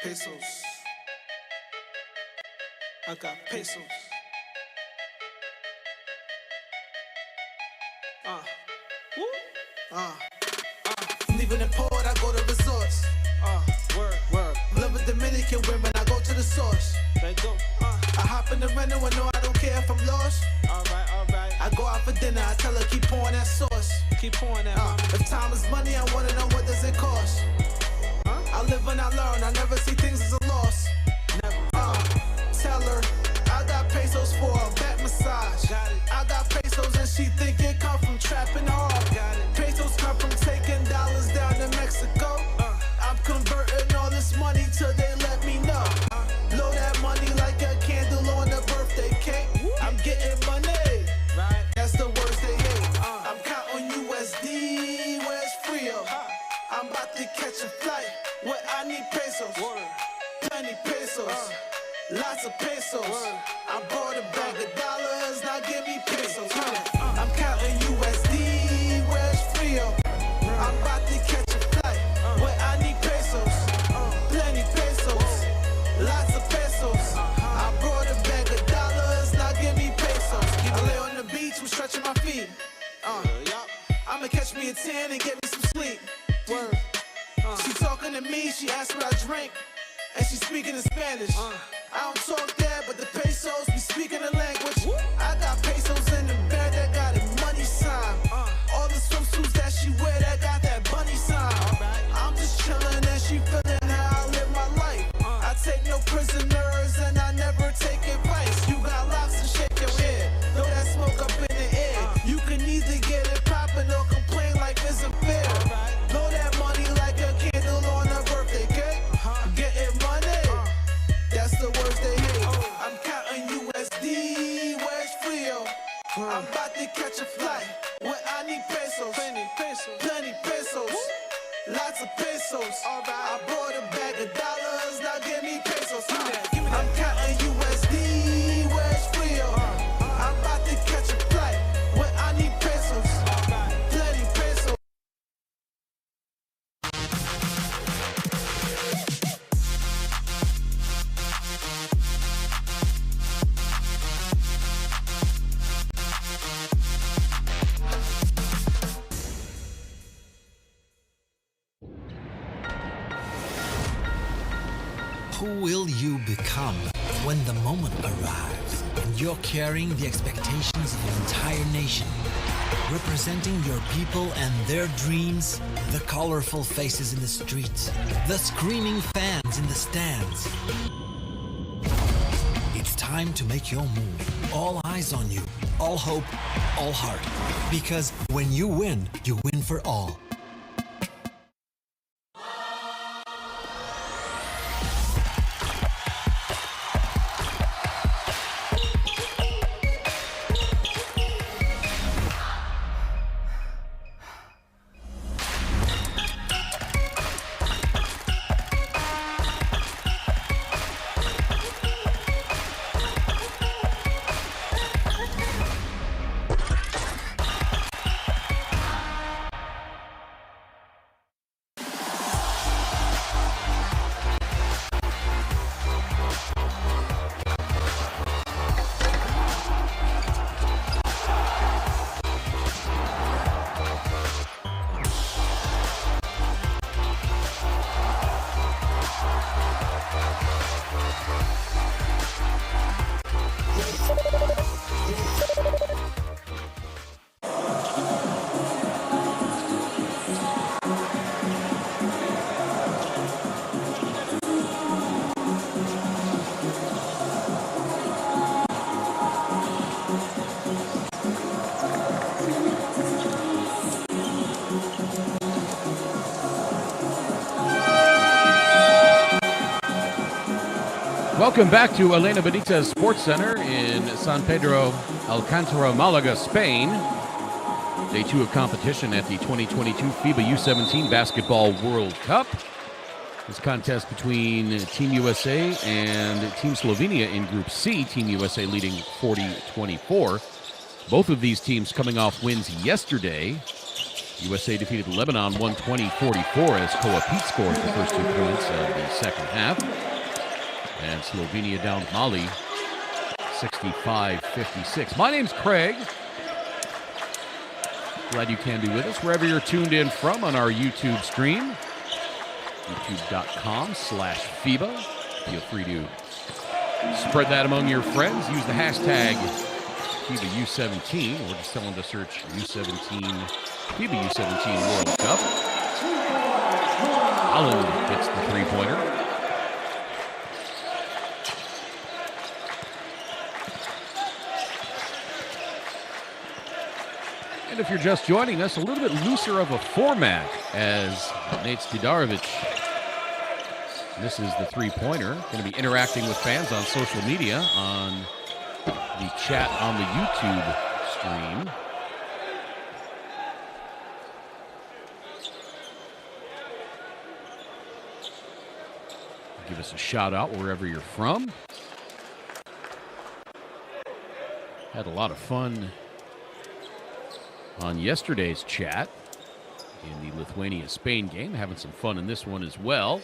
Pesos. I got pesos. Leaving the port, I go to resorts. Word. Love a Dominican women, I go to the source. They go. I hop in the rental and know I don't care if I'm lost. Alright. I go out for dinner, I tell her keep pouring that sauce. Keep pouring that. If time is money, I wanna know what does it cost. I live and I learn, I never see things as a loss. Tell her I got pesos for a back massage. I got pesos and she think it come from trapping hard. Pesos come from taking dollars down to Mexico. I'm converting all this money till they let me know. Blow that money like a candle on a birthday cake. I'm getting money, that's the words they hate. I'm counting USD, where's Frio? I'm about to catch a flight, where I need pesos. Plenty pesos, lots of pesos. I bought a bag of dollars, now give me pesos. I'm counting USD, where's Frio? I'm about to catch a flight, where I need pesos. Plenty pesos, lots of pesos. I brought a bag of dollars, now give me pesos. I lay on the beach, was stretching my feet. I'ma catch me a 10 and get me some sleep. She talking to me, she asked what I drink, and she speaking in Spanish. I don't talk that, but the pesos be speaking the language. I got pesos in the bed that got a money sign. All the swimsuits that she wear that got that bunny sign. I'm just chilling and she feeling how I live my life. I take no prisoners and I never take advice. You got locks and shake your head, throw that smoke up in the air. You can either get it poppin' or complain like it's unfair. Blow that money like a candle on a birthday cake. Getting money, that's the words they hate. I'm counting USD, where's Frio? I'm about to catch a flight, where I need pesos. Plenty pesos, lots of pesos. I brought a bag of dollars, now give me pesos. I'm counting USD, where's Frio? I'm about to catch a flight, where I need pesos. Plenty pesos. Who will you become when the moment arrives and you're carrying the expectations of an entire nation, representing your people and their dreams, the colorful faces in the streets, the screaming fans in the stands? It's time to make your move. All eyes on you, all hope, all heart. Because when you win for all. Welcome back to Elena Benitez Sports Center in San Pedro Alcantara, Malaga, Spain. Day 2 of competition at the 2022 FIBA U17 Basketball World Cup. This contest between Team USA and Team Slovenia in Group C. Team USA leading 40-24. Both of these teams coming off wins yesterday USA defeated Lebanon 120-44 as Koa Pete scores the first 2 points of the second half. And Slovenia downed Mali 65-56. My name's Craig. Glad you can be with us wherever you're tuned in from on our YouTube stream. YouTube.com/FIBA. Feel free to spread that among your friends. Use the hashtag FIBA U17, or just tell them to search U17, FIBA U17 World Cup. Holland hits the three-pointer. And if you're just joining us, a little bit looser of a format as Nate Stidarovic misses the three-pointer. Going to be interacting with fans on social media on the chat on the YouTube stream. Give us a shout out wherever you're from. Had a lot of fun on yesterday's chat in the Lithuania-Spain game. Having some fun in this one as well.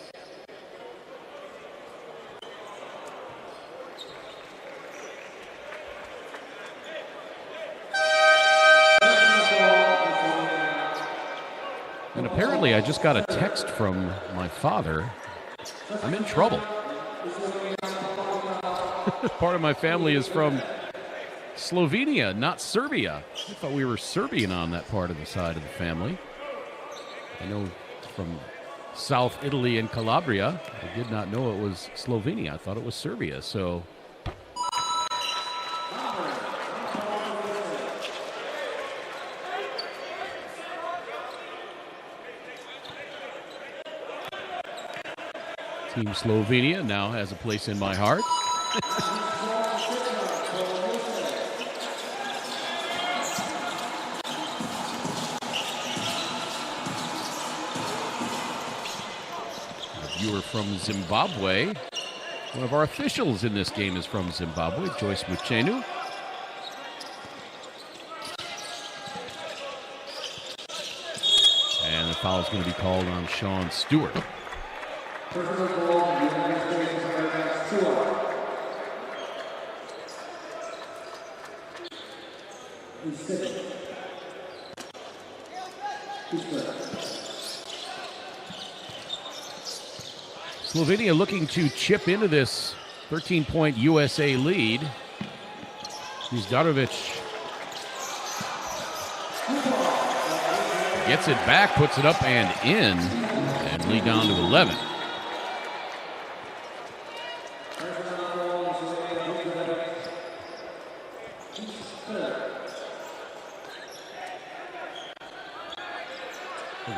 And apparently I just got a text from my father. I'm in trouble. Part of my family is from Slovenia, not Serbia. I thought we were Serbian on that part of the side of the family. I know from South Italy and Calabria. I did not know it was Slovenia. I thought it was Serbia. So Team Slovenia now has a place in my heart. Viewer from Zimbabwe. One of our officials in this game is from Zimbabwe, Joyce Muchenu. And the foul is going to be called on Sean Stewart. Slovenia looking to chip into this 13-point USA lead. Zdarovic gets it back, puts it up and in, and lead down to 11.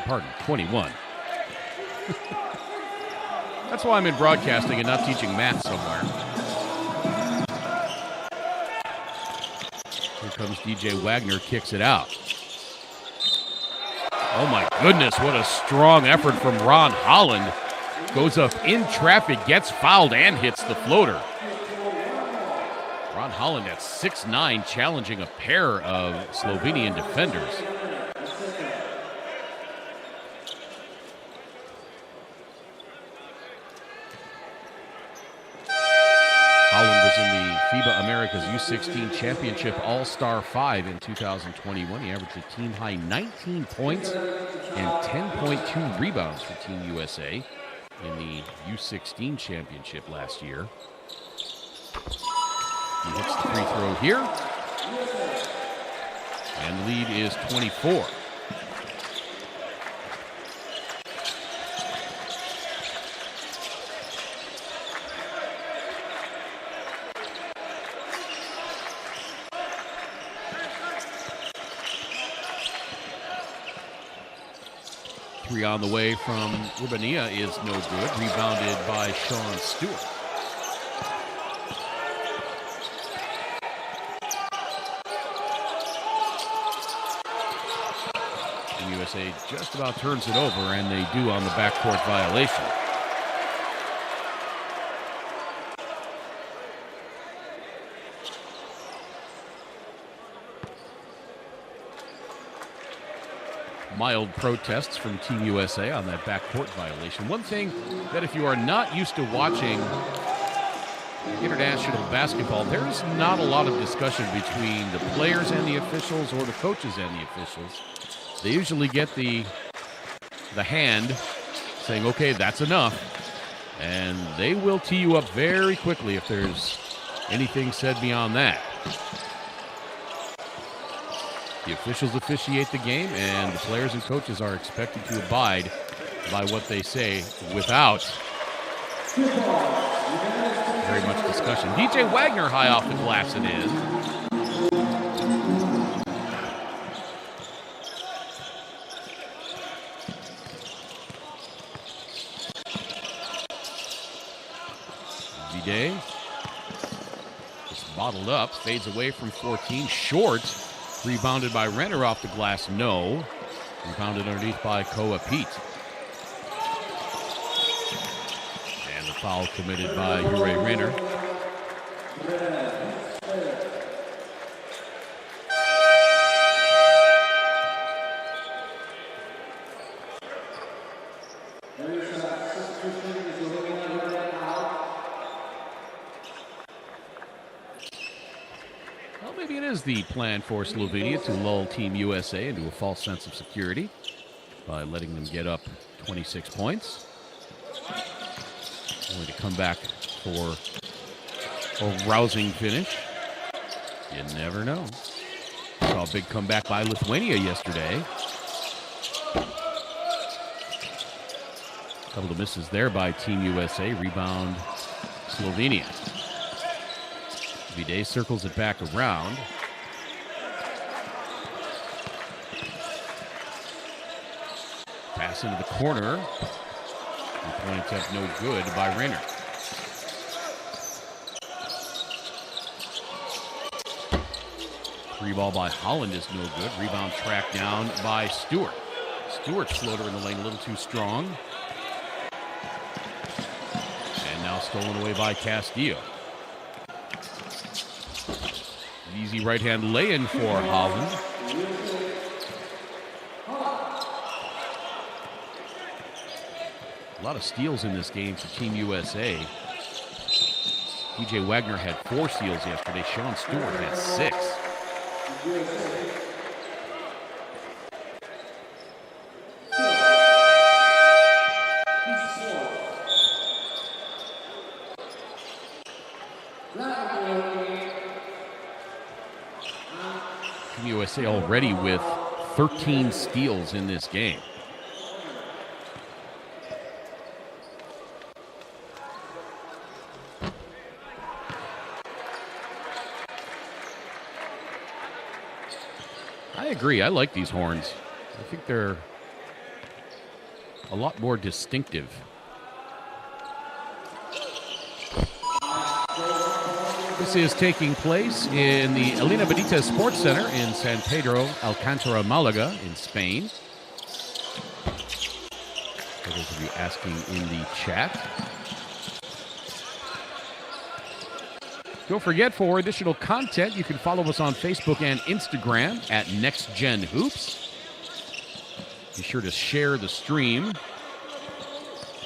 Pardon, 21. That's why I'm in broadcasting and not teaching math somewhere. Here comes DJ Wagner, kicks it out. Oh my goodness, what a strong effort from Ron Holland. Goes up in traffic, gets fouled, and hits the floater. Ron Holland at 6'9", challenging a pair of Slovenian defenders. Holland was in the FIBA Americas U16 Championship All-Star 5 in 2021. He averaged a team-high 19 points and 10.2 rebounds for Team USA in the U16 Championship last year. He hits the free throw here. And the lead is 24. Three on the way from Urbania is no good. Rebounded by Sean Stewart. And USA just about turns it over, and they do on the backcourt violation. mild protests from Team USA on that backcourt violation. One thing that if you are not used to watching international basketball, there's not a lot of discussion between the players and the officials or the coaches and the officials. They usually get the hand saying, okay, that's enough. And they will tee you up very quickly if there's anything said beyond that. The officials officiate the game, and the players and coaches are expected to abide by what they say without very much discussion. DJ Wagner high off the glass and in. Vide just bottled up, fades away from 14, short. Rebounded by Renner off the glass, no. Rebounded underneath by Koa Pete. And the foul committed by Ure Renner. Maybe it is the plan for Slovenia to lull Team USA into a false sense of security by letting them get up 26 points. Only to come back for a rousing finish. You never know. Saw a big comeback by Lithuania yesterday. A couple of misses there by Team USA. Rebound Slovenia. Vide circles it back around. Pass into the corner. Three-point attempt no good by Renner. Three ball by Holland is no good. Rebound tracked down by Stewart. Stewart's floater in the lane a little too strong. And now stolen away by Castillo. Easy right-hand lay-in for Holland. A lot of steals in this game for Team USA. DJ Wagner had 4 steals yesterday. Sean Stewart had 6. Team USA already with 13 steals in this game. I agree. I like these horns. I think they're a lot more distinctive. This is taking place in the Elena Benitez Sports Center in San Pedro Alcántara, Malaga, in Spain. For those of you asking in the chat. Don't forget, for additional content, you can follow us on Facebook and Instagram at NextGenHoops. Be sure to share the stream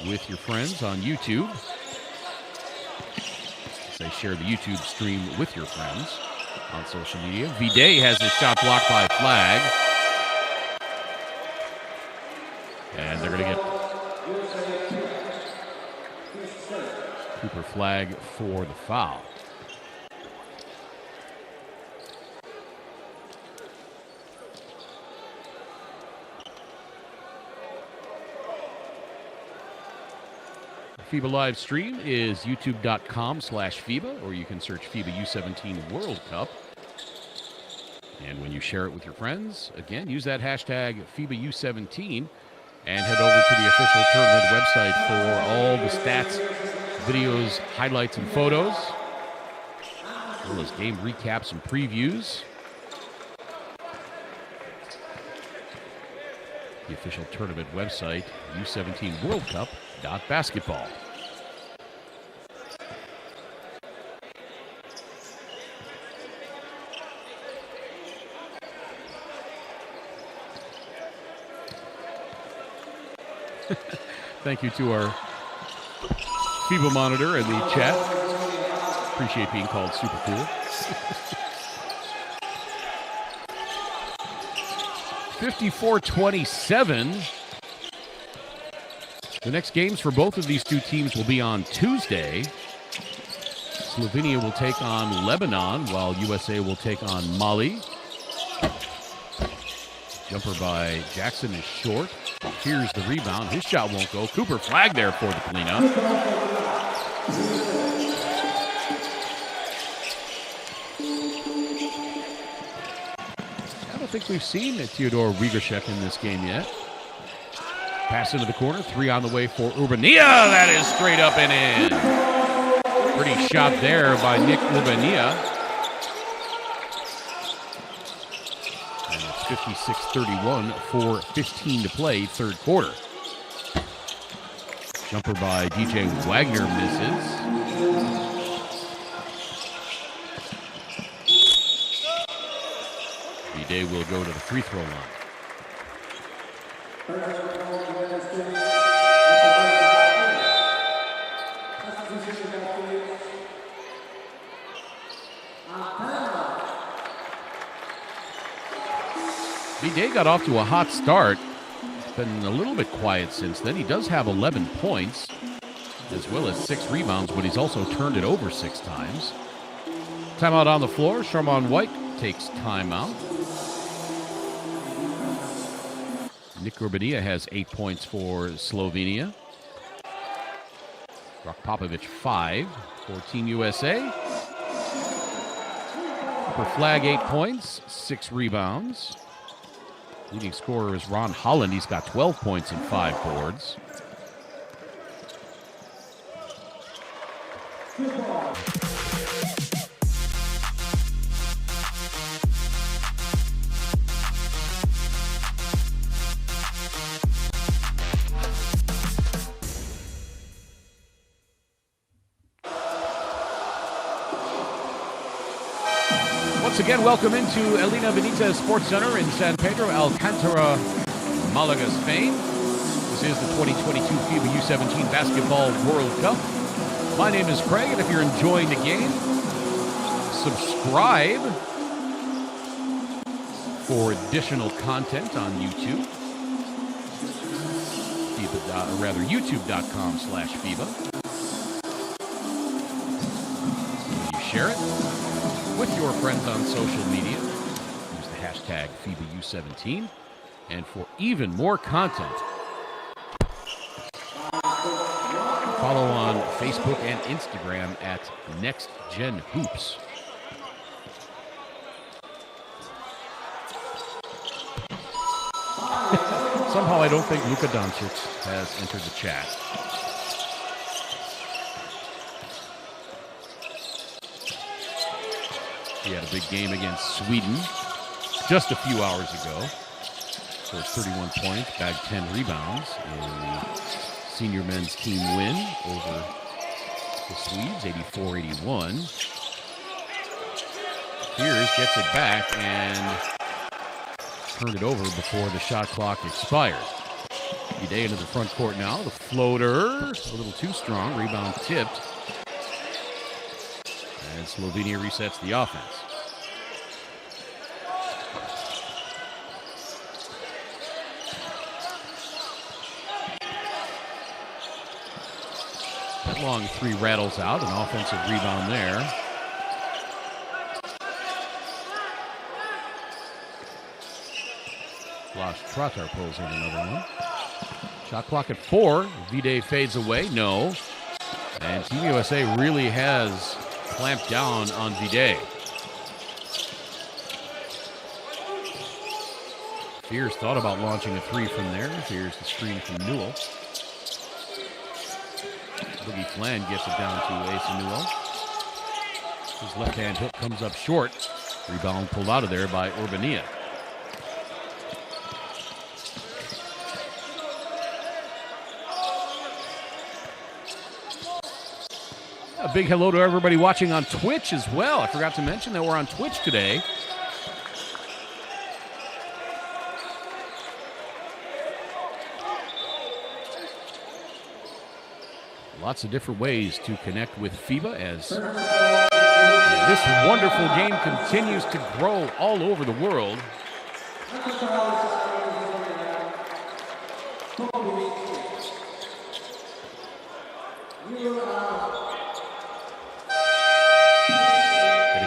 with your friends on YouTube. Say share the YouTube stream with your friends on social media. Vide has his shot blocked by Flag. And they're going to get Cooper Flag for the foul. FIBA live stream is youtube.com/FIBA, or you can search FIBA U17 World Cup. And when you share it with your friends, again, use that hashtag FIBA U17 and head over to the official tournament website for all the stats, videos, highlights, and photos, as well as game recaps and previews. The official tournament website, U17WorldCup.basketball. Thank you to our FIBA monitor in the chat. Appreciate being called super cool. 54-27. The next games for both of these two teams will be on Tuesday. Slovenia will take on Lebanon, while USA will take on Mali. Jumper by Jackson is short. Here's the rebound. His shot won't go. Cooper flagged there for the cleanup. I don't think we've seen Theodor Wiegershek in this game yet. Pass into the corner. 3 on the way for Urbania. That is straight up and in. Pretty shot there by Nick Urbania. And it's 56-31 for 15 to play, third quarter. Jumper by DJ Wagner misses. Day will go to the free throw line. B-Day got off to a hot start. Been a little bit quiet since then. He does have 11 points, as well as 6 rebounds, but he's also turned it over 6 times. Timeout on the floor. Sharman White takes timeout. Nick Urbania has 8 points for Slovenia. Brock Popovich 5 for Team USA. For Flag 8 points, 6 rebounds. Leading scorer is Ron Holland. He's got 12 points and 5 boards. Once again, welcome into Elena Benitez Sports Center in San Pedro Alcantara, Malaga, Spain. This is the 2022 FIBA U17 Basketball World Cup. My name is Craig, and if you're enjoying the game, subscribe for additional content on YouTube. YouTube.com/FIBA. You share it with your friends on social media. Use the hashtag FIBA U17. And for even more content, follow on Facebook and Instagram at NextGenHoops. Somehow I don't think Luka Doncic has entered the chat. He had a big game against Sweden just a few hours ago. Scored 31 points, bagged 10 rebounds in the senior men's team win over the Swedes, 84-81. Fears gets it back and turned it over before the shot clock expired. Day into the front court now. The floater, a little too strong. Rebound tipped. And Slovenia resets the offense. That long three rattles out. An offensive rebound there. Blaž Tratar pulls in another one. Shot clock at 4. V-Day fades away. No. And Team USA really has clamped down on V-Day. Fears thought about launching a 3 from there. Here's the screen from Newell. Boogie Flan gets it down to Asa Newell. His left-hand hook comes up short. Rebound pulled out of there by Urbania. A big hello to everybody watching on Twitch as well. I forgot to mention that we're on Twitch today. Lots of different ways to connect with FIBA as this wonderful game continues to grow all over the world. Getting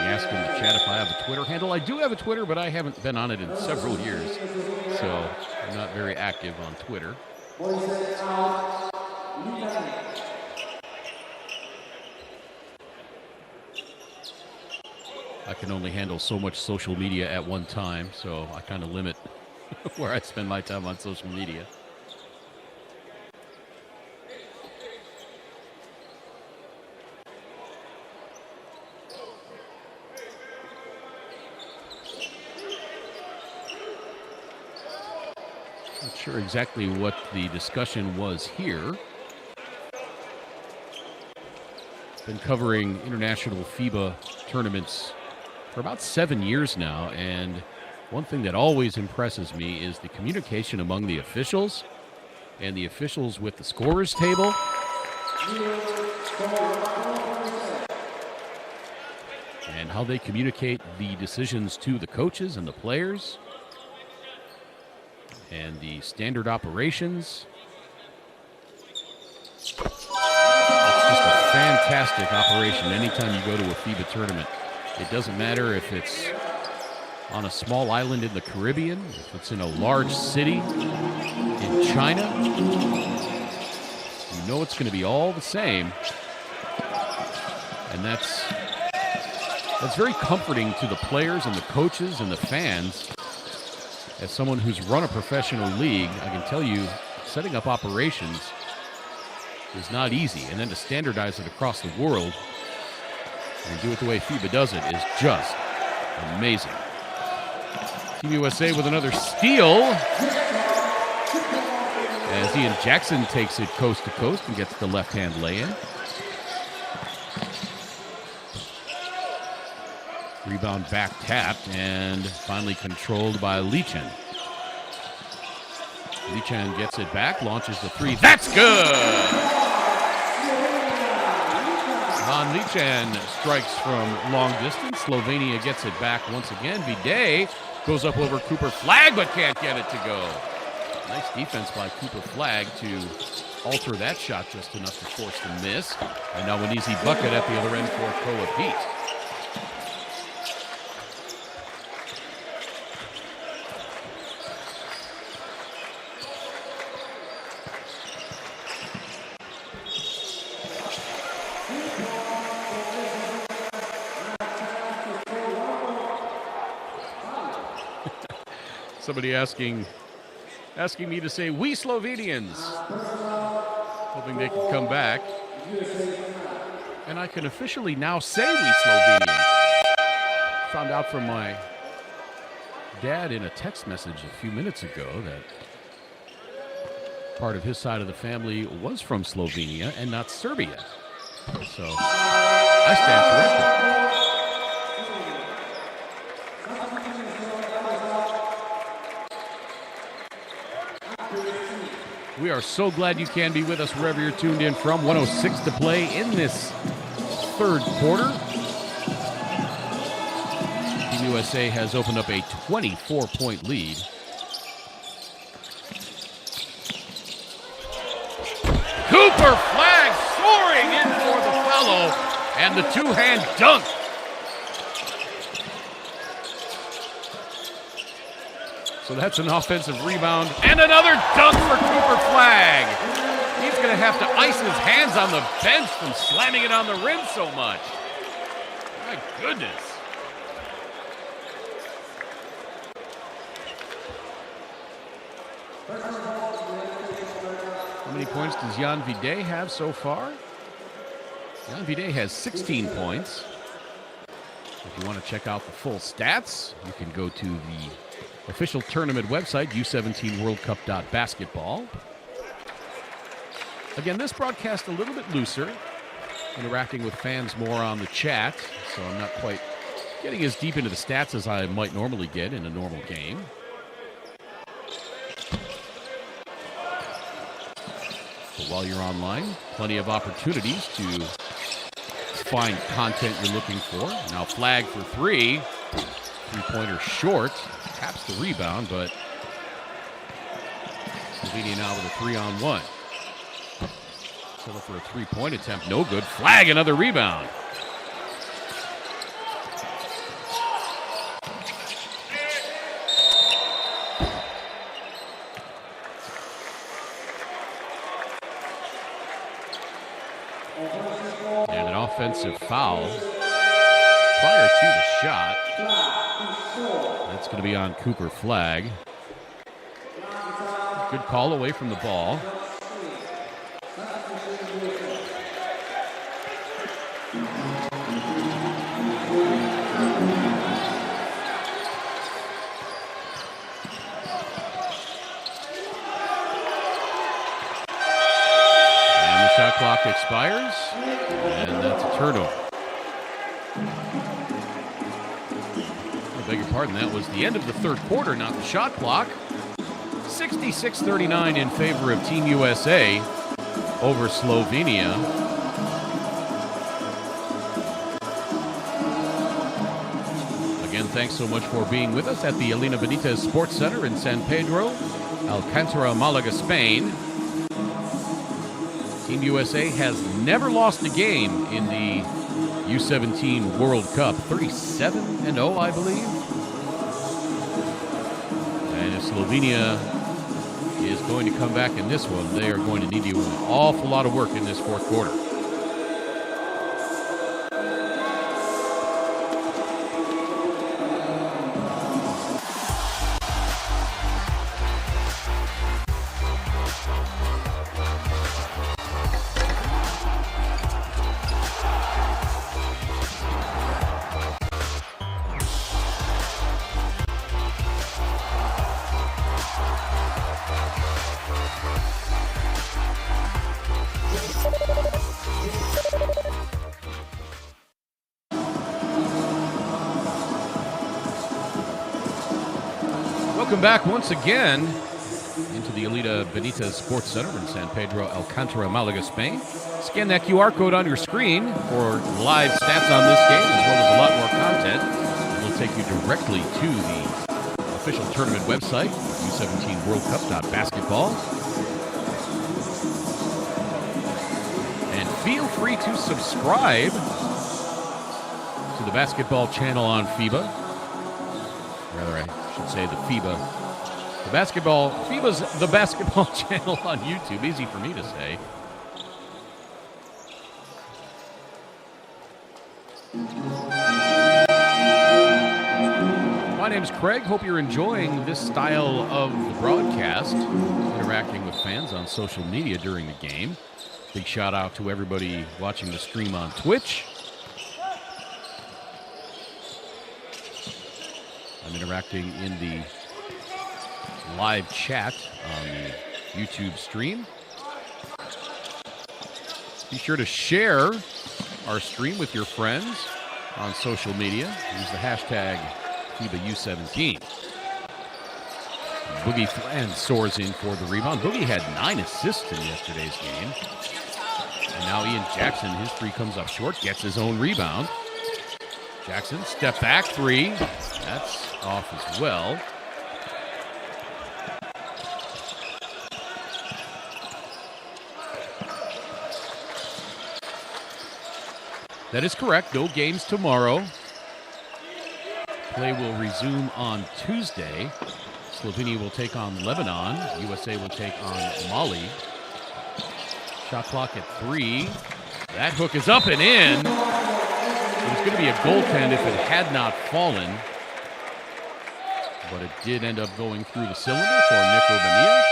asked in the chat if I have a Twitter handle. I do have a Twitter, but I haven't been on it in several years, so I'm not very active on Twitter. I can only handle so much social media at one time, so I kind of limit where I spend my time on social media. Not sure exactly what the discussion was here. Been covering international FIBA tournaments for about 7 years now, and one thing that always impresses me is the communication among the officials and the officials with the scorers table. And how they communicate the decisions to the coaches and the players and the standard operations. It's just a fantastic operation anytime you go to a FIBA tournament. It doesn't matter if it's on a small island in the Caribbean, if it's in a large city in China. You know it's going to be all the same. And that's very comforting to the players and the coaches and the fans. As someone who's run a professional league, I can tell you setting up operations is not easy. And then to standardize it across the world and do it the way FIBA does it is just amazing. Team USA with another steal as Ian Jackson takes it coast to coast and gets the left-hand lay-in. Rebound back tapped and finally controlled by Lee-Chen. Lee-Chen gets it back, launches the three. That's good! Van Lee-Chen strikes from long distance. Slovenia gets it back once again. Vide goes up over Cooper Flagg, but can't get it to go. Nice defense by Cooper Flagg to alter that shot just enough to force the miss. And now an easy bucket at the other end for Koa Pete. Somebody asking me to say, "We Slovenians," hoping they could come back. And I can officially now say "We Slovenians." Found out from my dad in a text message a few minutes ago that part of his side of the family was from Slovenia and not Serbia. So I stand corrected. We are so glad you can be with us wherever you're tuned in from. 106 to play in this third quarter. Team USA has opened up a 24-point lead. Cooper Flagg soaring in for the fellow, and the two-hand dunk. So that's an offensive rebound and another dunk for Cooper Flagg. He's going to have to ice his hands on the bench from slamming it on the rim so much. My goodness. How many points does Jan Vide have so far? Jan Vide has 16 points. If you want to check out the full stats, you can go to the official tournament website, U17worldcup.basketball. Again, this broadcast a little bit looser, interacting with fans more on the chat, so I'm not quite getting as deep into the stats as I might normally get in a normal game. So while you're online, plenty of opportunities to find content you're looking for. Now flag for three. Three-pointer short. Taps the rebound, but Slovenia now with a 3-on-1. Settle for a three-point attempt. No good. Flag, another rebound. And an offensive foul prior to the shot. That's going to be on Cooper Flag. Good call away from the ball. And the shot clock expires, and that's a turnover. I beg your pardon, that was the end of the third quarter, not the shot clock. 66-39 in favor of Team USA over Slovenia. Again, thanks so much for being with us at the Elena Benitez Sports Center in San Pedro, Alcántara, Malaga, Spain. Team USA has never lost a game in the U17 World Cup. 37-0, I believe. And if Slovenia is going to come back in this one, they are going to need to do an awful lot of work in this fourth quarter. Welcome back once again into the Elena Benitez Sports Center in San Pedro, Alcántara, Malaga, Spain. Scan that QR code on your screen for live stats on this game, as well as a lot more content. It'll take you directly to the official tournament website, U17WorldCup.basketball. And feel free to subscribe to the basketball channel on FIBA. Rather, I should say the FIBA. FIBA's the basketball channel on YouTube. Easy for me to say. My name's Craig. Hope you're enjoying this style of broadcast, interacting with fans on social media during the game. Big shout out to everybody watching the stream on Twitch. I'm interacting in the live chat on the YouTube stream. Be sure to share our stream with your friends on social media. Use the hashtag FIBA U17. Boogie Flan soars in for the rebound. Boogie had 9 assists in yesterday's game. And now Ian Jackson, his three comes up short, gets his own rebound. Jackson, step back three. That's off as well. That is correct. No games tomorrow. Play will resume on Tuesday. Slovenia will take on Lebanon. USA will take on Mali. Shot clock at 3. That hook is up and in. It was going to be a goaltend if it had not fallen. But it did end up going through the cylinder for Nico Bonilla.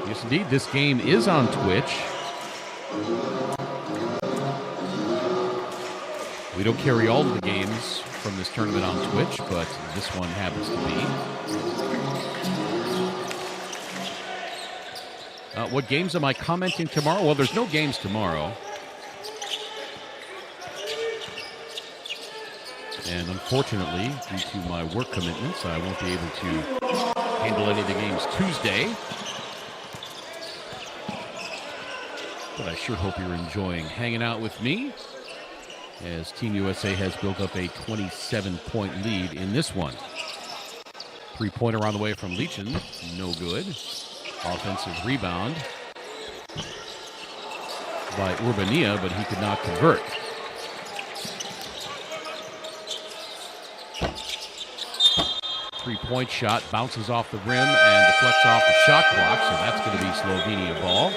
Yes, indeed. This game is on Twitch. We don't carry all of the games from this tournament on Twitch, but this one happens to be. What games am I commenting tomorrow? Well, there's no games tomorrow. And unfortunately, due to my work commitments, I won't be able to handle any of the games Tuesday. But I sure hope you're enjoying hanging out with me as Team USA has built up a 27-point lead in this one. Three-pointer on the way from Leachin, no good. Offensive rebound by Urbania, but he could not convert. Three-point shot bounces off the rim and deflects off the shot clock, so that's going to be Slovenia ball.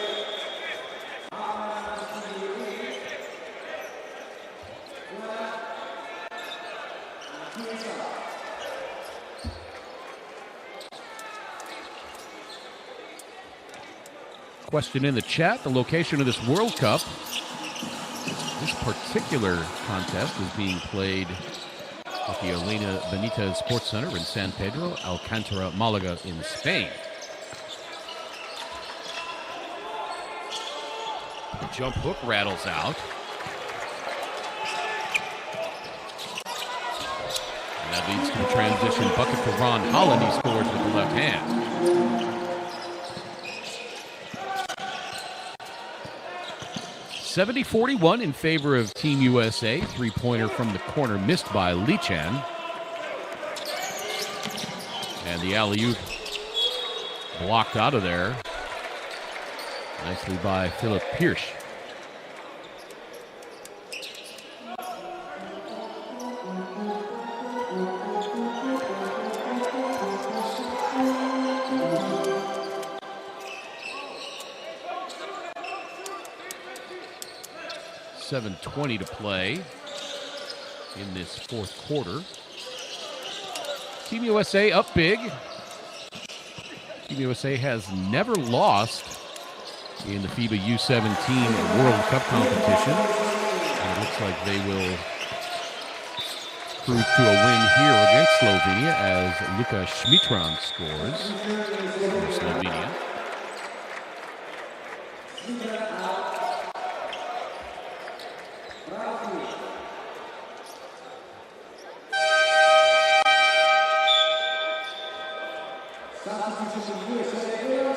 Question in the chat, the location of this World Cup. This particular contest is being played at the Elena Benitez Sports Center in San Pedro, Alcantara, Malaga in Spain. The jump hook rattles out. And that leads to a transition bucket for Ron Holland. He scores with the left hand. .70-41 in favor of Team USA. Three-pointer from the corner missed by Leachin. And the alley-oop blocked out of there. Nicely by Philip Pierce. .7:20 to play in this fourth quarter. Team USA up big. Team USA has never lost in the FIBA U17 World Cup competition. And it looks like they will cruise to a win here against Slovenia as Luka Šmitran scores for Slovenia.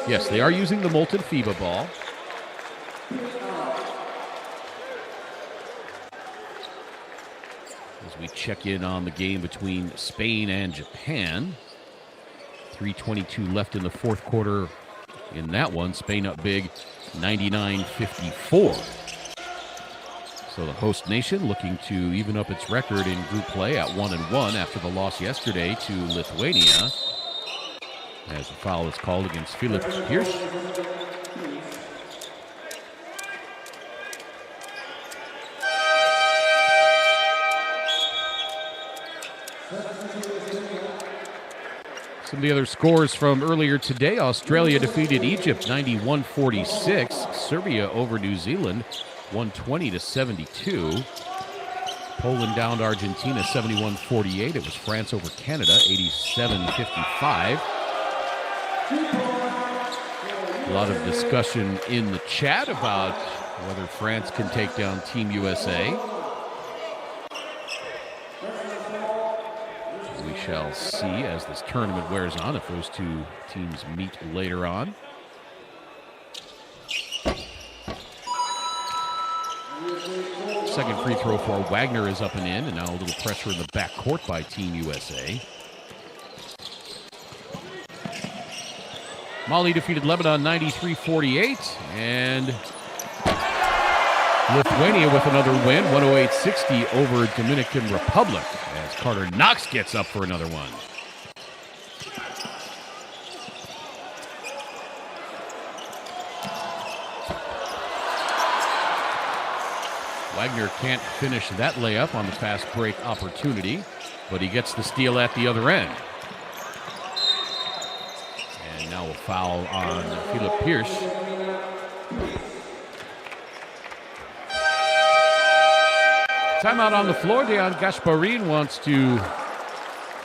Yes, they are using the molten FIBA ball. As we check in on the game between Spain and Japan. 3:22 left in the fourth quarter in that one. Spain up big, 99-54. So the host nation looking to even up its record in group play at 1-1 after the loss yesterday to Lithuania. As the foul is called against Philip Pierce. Some of the other scores from earlier today. Australia defeated Egypt 91-46. Serbia over New Zealand 120-72. Poland downed Argentina 71-48. It was France over Canada 87-55. A lot of discussion in the chat about whether France can take down Team USA. We shall see as this tournament wears on if those two teams meet later on. Second free throw for Wagner is up and in, and now a little pressure in the backcourt by Team USA. Mali defeated Lebanon 93-48, and Lithuania with another win, 108-60 over Dominican Republic, as Carter Knox gets up for another one. Wagner can't finish that layup on the fast break opportunity, but he gets the steal at the other end. And now a foul on Philip Pierce. Timeout on the floor. Dejan Gasparin wants to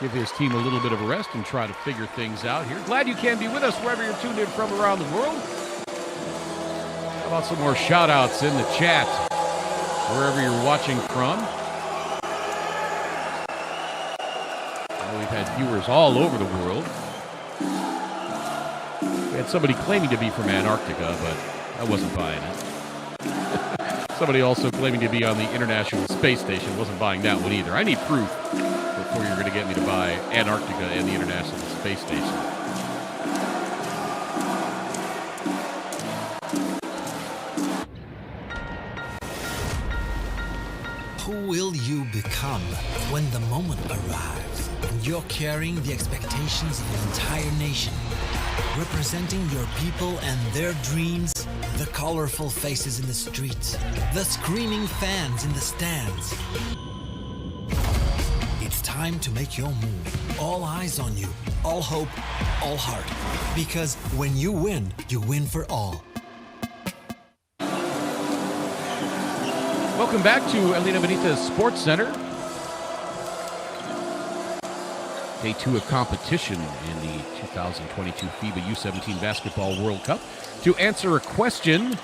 give his team a little bit of a rest and try to figure things out here. Glad you can be with us wherever you're tuned in from around the world. How about some more shout-outs in the chat, wherever you're watching from? We've had viewers all over the world. We had somebody claiming to be from Antarctica, but I wasn't buying it. Somebody also claiming to be on the International Space Station. Wasn't buying that one either. I need proof before you're going to get me to buy Antarctica and the International Space Station. Who will you become when the moment arrives and you're carrying the expectations of an entire nation, representing your people and their dreams, the colorful faces in the streets, the screaming fans in the stands? It's time to make your move. All eyes on you, all hope, all heart. Because when you win for all. Welcome back to Elena Benitez Sports Center. Day 2 of competition in the 2022 FIBA U17 Basketball World Cup. To answer a question,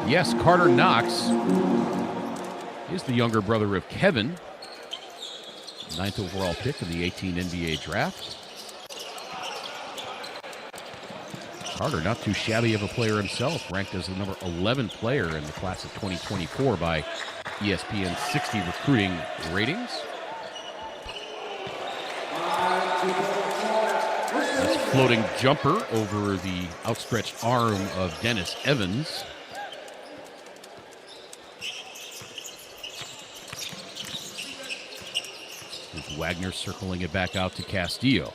yes, Carter Knox is the younger brother of Kevin, 9th overall pick in the 18 NBA draft. Carter, not too shabby of a player himself, ranked as the number 11 player in the class of 2024 by ESPN's 60 recruiting ratings. This floating jumper over the outstretched arm of Dennis Evans. With Wagner circling it back out to Castillo.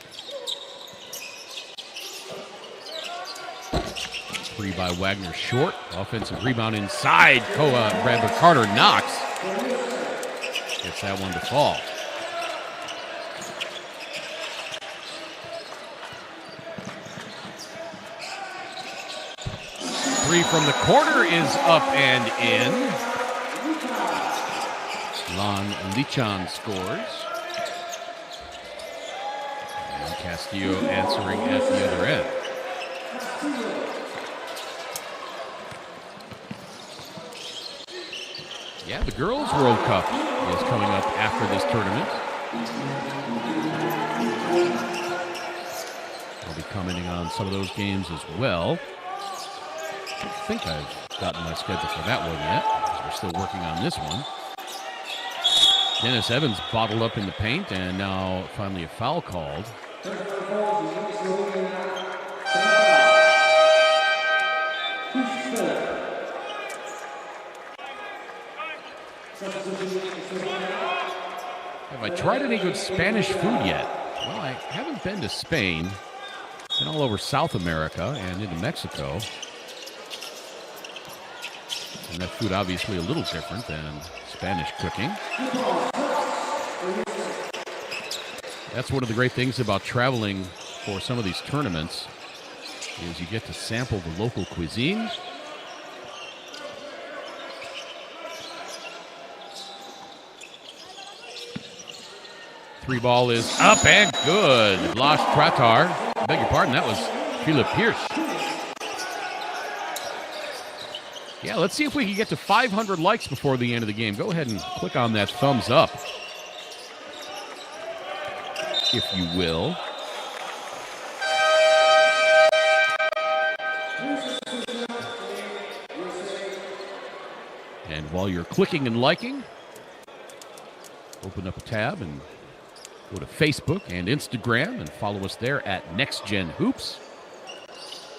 Three by Wagner short. Offensive rebound inside. Carter Knox gets that one to fall. Three from the corner is up and in. Lon Lichan scores. And Castillo answering at the other end. Yeah, the Girls World Cup is coming up after this tournament. I'll be commenting on some of those games as well. I don't think I've gotten my schedule for that one yet, because we're still working on this one. Dennis Evans bottled up in the paint, and now finally a foul called. Have I tried any good Spanish food yet? Well, I haven't been to Spain. Been all over South America and into Mexico. And that food obviously a little different than Spanish cooking. That's one of the great things about traveling for some of these tournaments is you get to sample the local cuisine. Three ball is up and good. Blas Tratar. I beg your pardon, that was Philip Pierce. Yeah, let's see if we can get to 500 likes before the end of the game. Go ahead and click on that thumbs up, if you will. And while you're clicking and liking, open up a tab and go to Facebook and Instagram and follow us there at NextGen Hoops.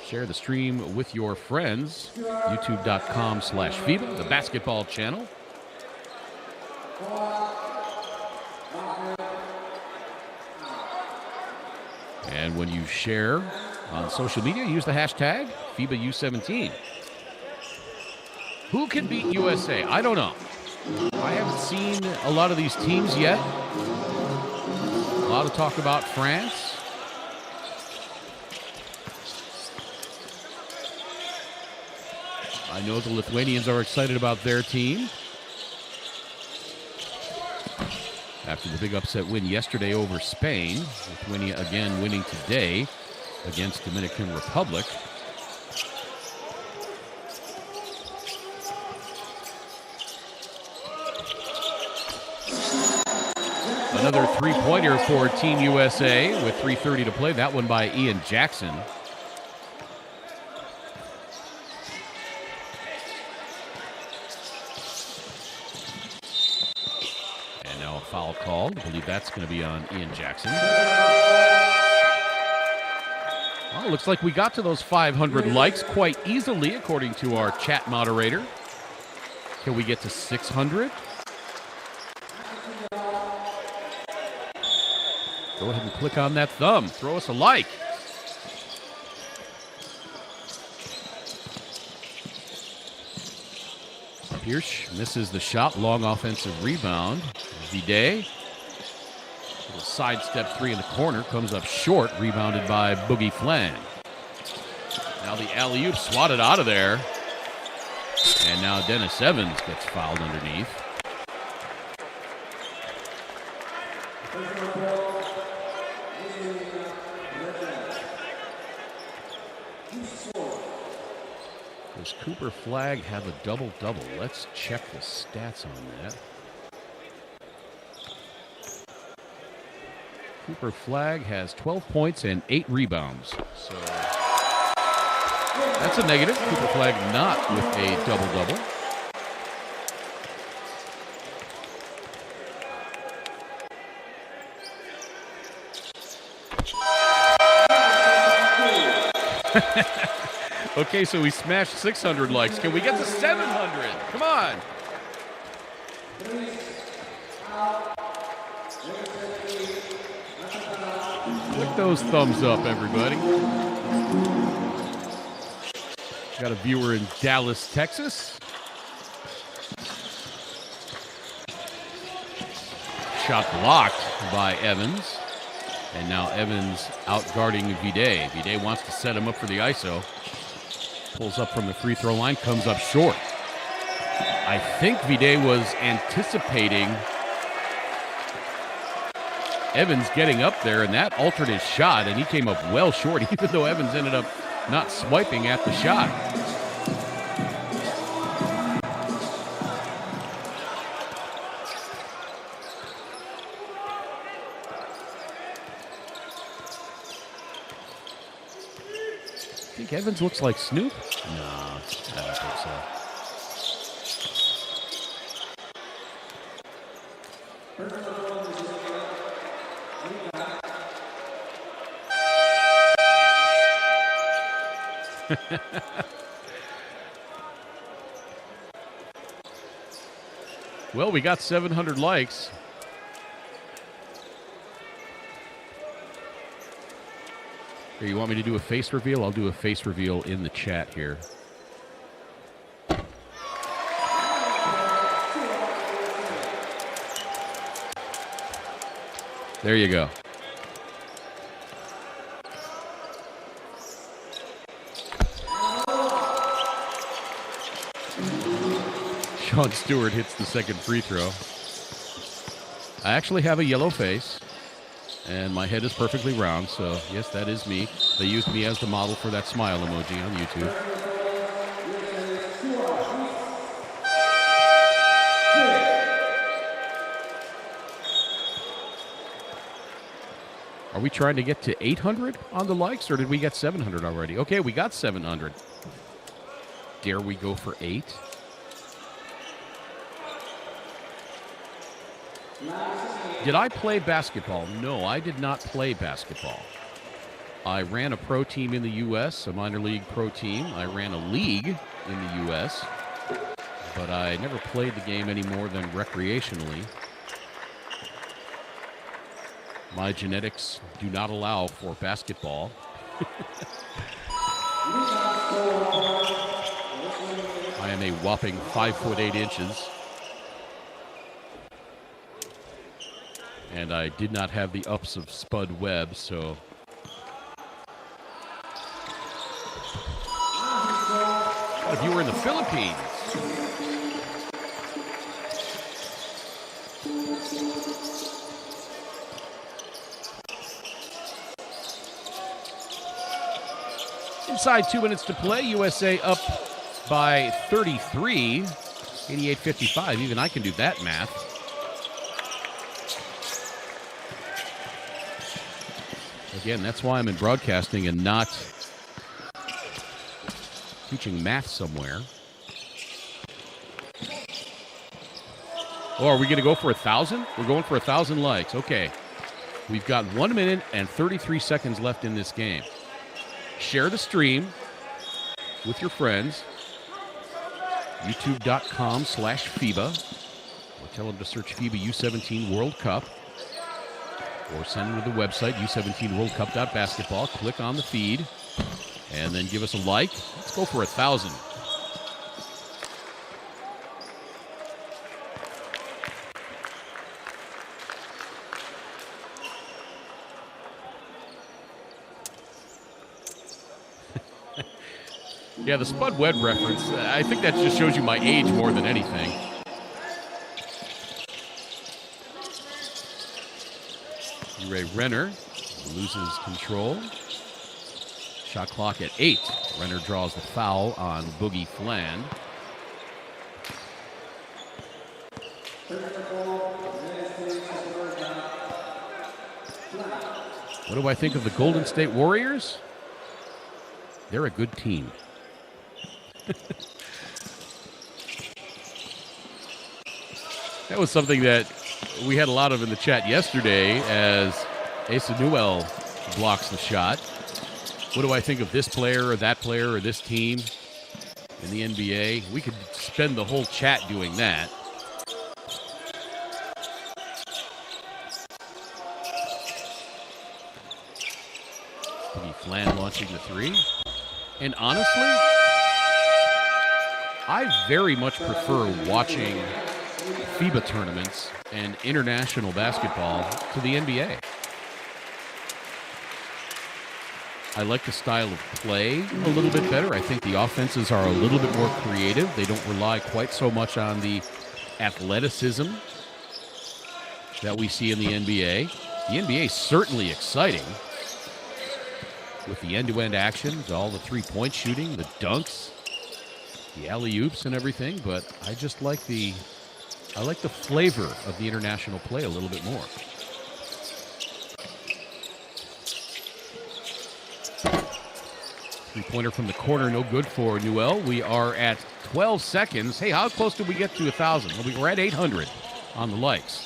Share the stream with your friends. YouTube.com/FIBA, the basketball channel. And when you share on social media, use the hashtag FIBA U17. Who can beat USA? I don't know. I haven't seen a lot of these teams yet. A lot of talk about France. I know the Lithuanians are excited about their team. After the big upset win yesterday over Spain, Lithuania again winning today against Dominican Republic. Another three-pointer for Team USA with 3:30 to play. That one by Ian Jackson. And now a foul called. I believe that's going to be on Ian Jackson. Well, looks like we got to those 500 likes quite easily, according to our chat moderator. Can we get to 600? Go ahead and click on that thumb. Throw us a like. Pierce misses the shot. Long offensive rebound. Vide. Little sidestep three in the corner. Comes up short. Rebounded by Boogie Flan. Now the alley-oop swatted out of there. And now Dennis Evans gets fouled underneath. Does Cooper Flagg have a double-double? Let's check the stats on that. Cooper Flagg has 12 points and 8 rebounds. So that's a negative. Cooper Flagg not with a double-double. Okay, so we smashed 600 likes. Can we get to 700? Come on. Click those thumbs up, everybody. Got a viewer in Dallas, Texas. Shot blocked by Evans. And now Evans out guarding Vide. Vide wants to set him up for the ISO. Pulls up from the free throw line, comes up short. I think Vide was anticipating Evans getting up there, and that altered his shot, and he came up well short, even though Evans ended up not swiping at the shot. Think Evans looks like Snoop? No, I don't think so. Well, we got 700 likes. Here, you want me to do a face reveal? I'll do a face reveal in the chat here. There you go. Sean Stewart hits the second free throw. I actually have a yellow face, and my head is perfectly round, so yes, that is me. They used me as the model for that smile emoji on YouTube. Are we trying to get to 800 on the likes, or did we get 700 already? Okay, we got 700. Dare we go for 8? Did I play basketball? No, I did not play basketball. I ran a pro team in the U.S., a minor league pro team. I ran a league in the U.S., but I never played the game any more than recreationally. My genetics do not allow for basketball. I am a whopping 5'8". And I did not have the ups of Spud Webb, so... Got a viewer in the Philippines. Inside 2 minutes to play. USA up by 33. 88-55. Even I can do that math. Again, that's why I'm in broadcasting and not teaching math somewhere. Oh, are we going to go for 1,000? We're going for 1,000 likes. Okay. We've got 1 minute and 33 seconds left in this game. Share the stream with your friends. YouTube.com/FIBA. Or tell them to search FIBA U17 World Cup. Or send them to the website, U17WorldCup.basketball. Click on the feed. And then give us a like. Let's go for 1,000. Yeah, the Spud Webb reference, I think that just shows you my age more than anything. Ray Renner loses control. Shot clock at 8. Renner draws the foul on Boogie Fland. What do I think of the Golden State Warriors? They're a good team. That was something that we had a lot of in the chat yesterday as Asa Newell blocks the shot. What do I think of this player or that player or this team in the NBA? We could spend the whole chat doing that. Boogie Fland launching the three. And honestly, I very much prefer watching FIBA tournaments and international basketball to the NBA. I like the style of play a little bit better. I think the offenses are a little bit more creative. They don't rely quite so much on the athleticism that we see in the NBA. The NBA is certainly exciting with the end-to-end action, all the three-point shooting, the dunks, the alley-oops and everything, but I just like the flavor of the international play a little bit more. Three-pointer from the corner, no good for Newell. We are at 12 seconds. Hey, how close did we get to 1,000? Well, we're at 800 on the likes.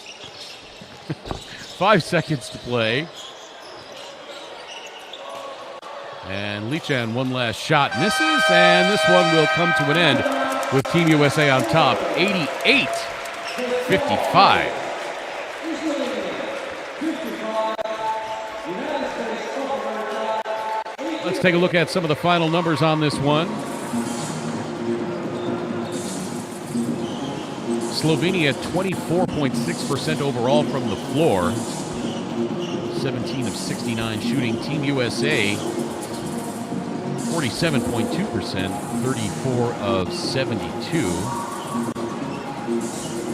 5 seconds to play. And Lichan, one last shot, misses, and this one will come to an end with Team USA on top, 88-55. Let's take a look at some of the final numbers on this one. Slovenia 24.6% overall from the floor. 17 of 69 shooting. Team USA 47.2%, 34 of 72.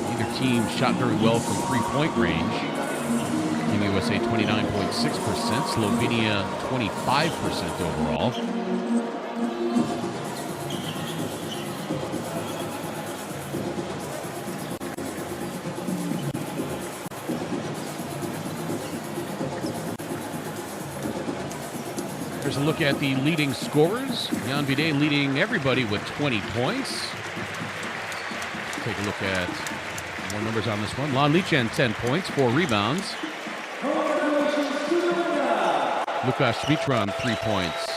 Neither team shot very well from three-point range. Team USA 29.6%, Slovenia 25% overall. Here's a look at the leading scorers. Jan Vide leading everybody with 20 points. Take a look at more numbers on this one. Lan Lichan, 10 points, 4 rebounds. Lukas Smitran, 3 points.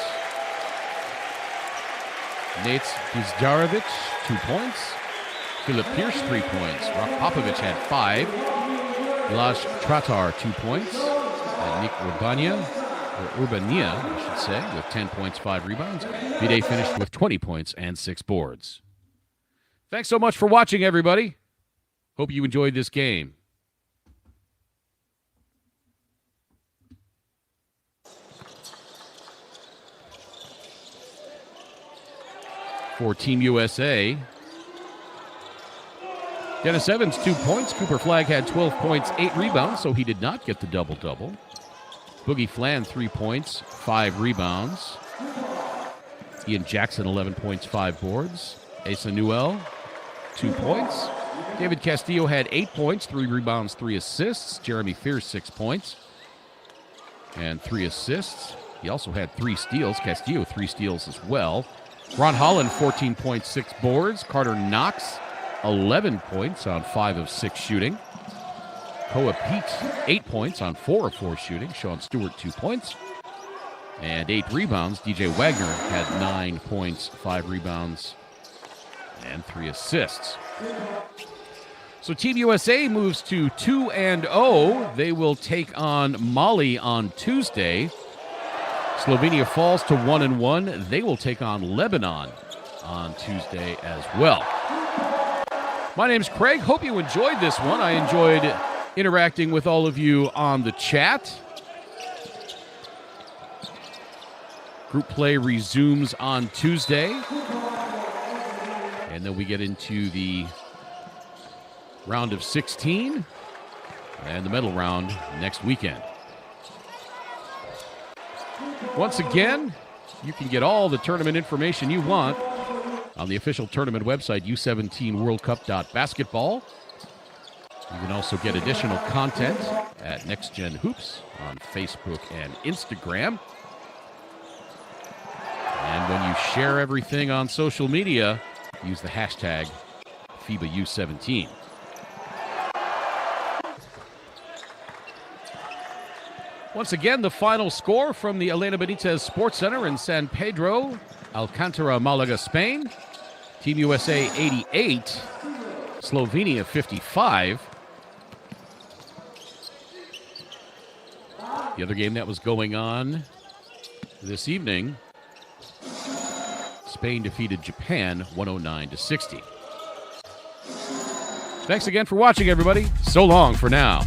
Nate Bizdarovic, 2 points. Philip Pierce, 3 points. Rock Popovich had 5. Laj Tratar, 2 points. And Nick Urbania, I should say, with 10 points, 5 rebounds. Vide finished with 20 points and 6 boards. Thanks so much for watching, everybody. Hope you enjoyed this game. For Team USA, Dennis Evans, 2 points. Cooper Flagg had 12 points, 8 rebounds, so he did not get the double-double. Boogie Fland, 3 points, 5 rebounds. Ian Jackson, 11 points, 5 boards. Asa Newell, 2 points. David Castillo had 8 points, 3 rebounds, 3 assists. Jeremy Fierce, 6 points. and 3 assists. He also had 3 steals. Castillo, 3 steals as well. Ron Holland, 14.6 boards. Carter Knox, 11 points on 5 of 6 shooting. Koa Pete, 8 points on 4 of 4 shooting. Sean Stewart, 2 points. And 8 rebounds. DJ Wagner had 9 points, 5 rebounds, and 3 assists. So Team USA moves to 2-0. They will take on Mali on Tuesday. Slovenia falls to 1-1. They will take on Lebanon on Tuesday as well. My name's Craig. Hope you enjoyed this one. I enjoyed interacting with all of you on the chat. Group play resumes on Tuesday. And then we get into the round of 16 and the medal round next weekend. Once again, you can get all the tournament information you want on the official tournament website, U17worldcup.basketball. You can also get additional content at Next Gen Hoops on Facebook and Instagram. And when you share everything on social media, use the hashtag FIBA U17. Once again, the final score from the Elena Benitez Sports Center in San Pedro, Alcantara, Malaga, Spain. Team USA 88, Slovenia 55. The other game that was going on this evening, Spain defeated Japan 109-60. Thanks again for watching, everybody. So long for now.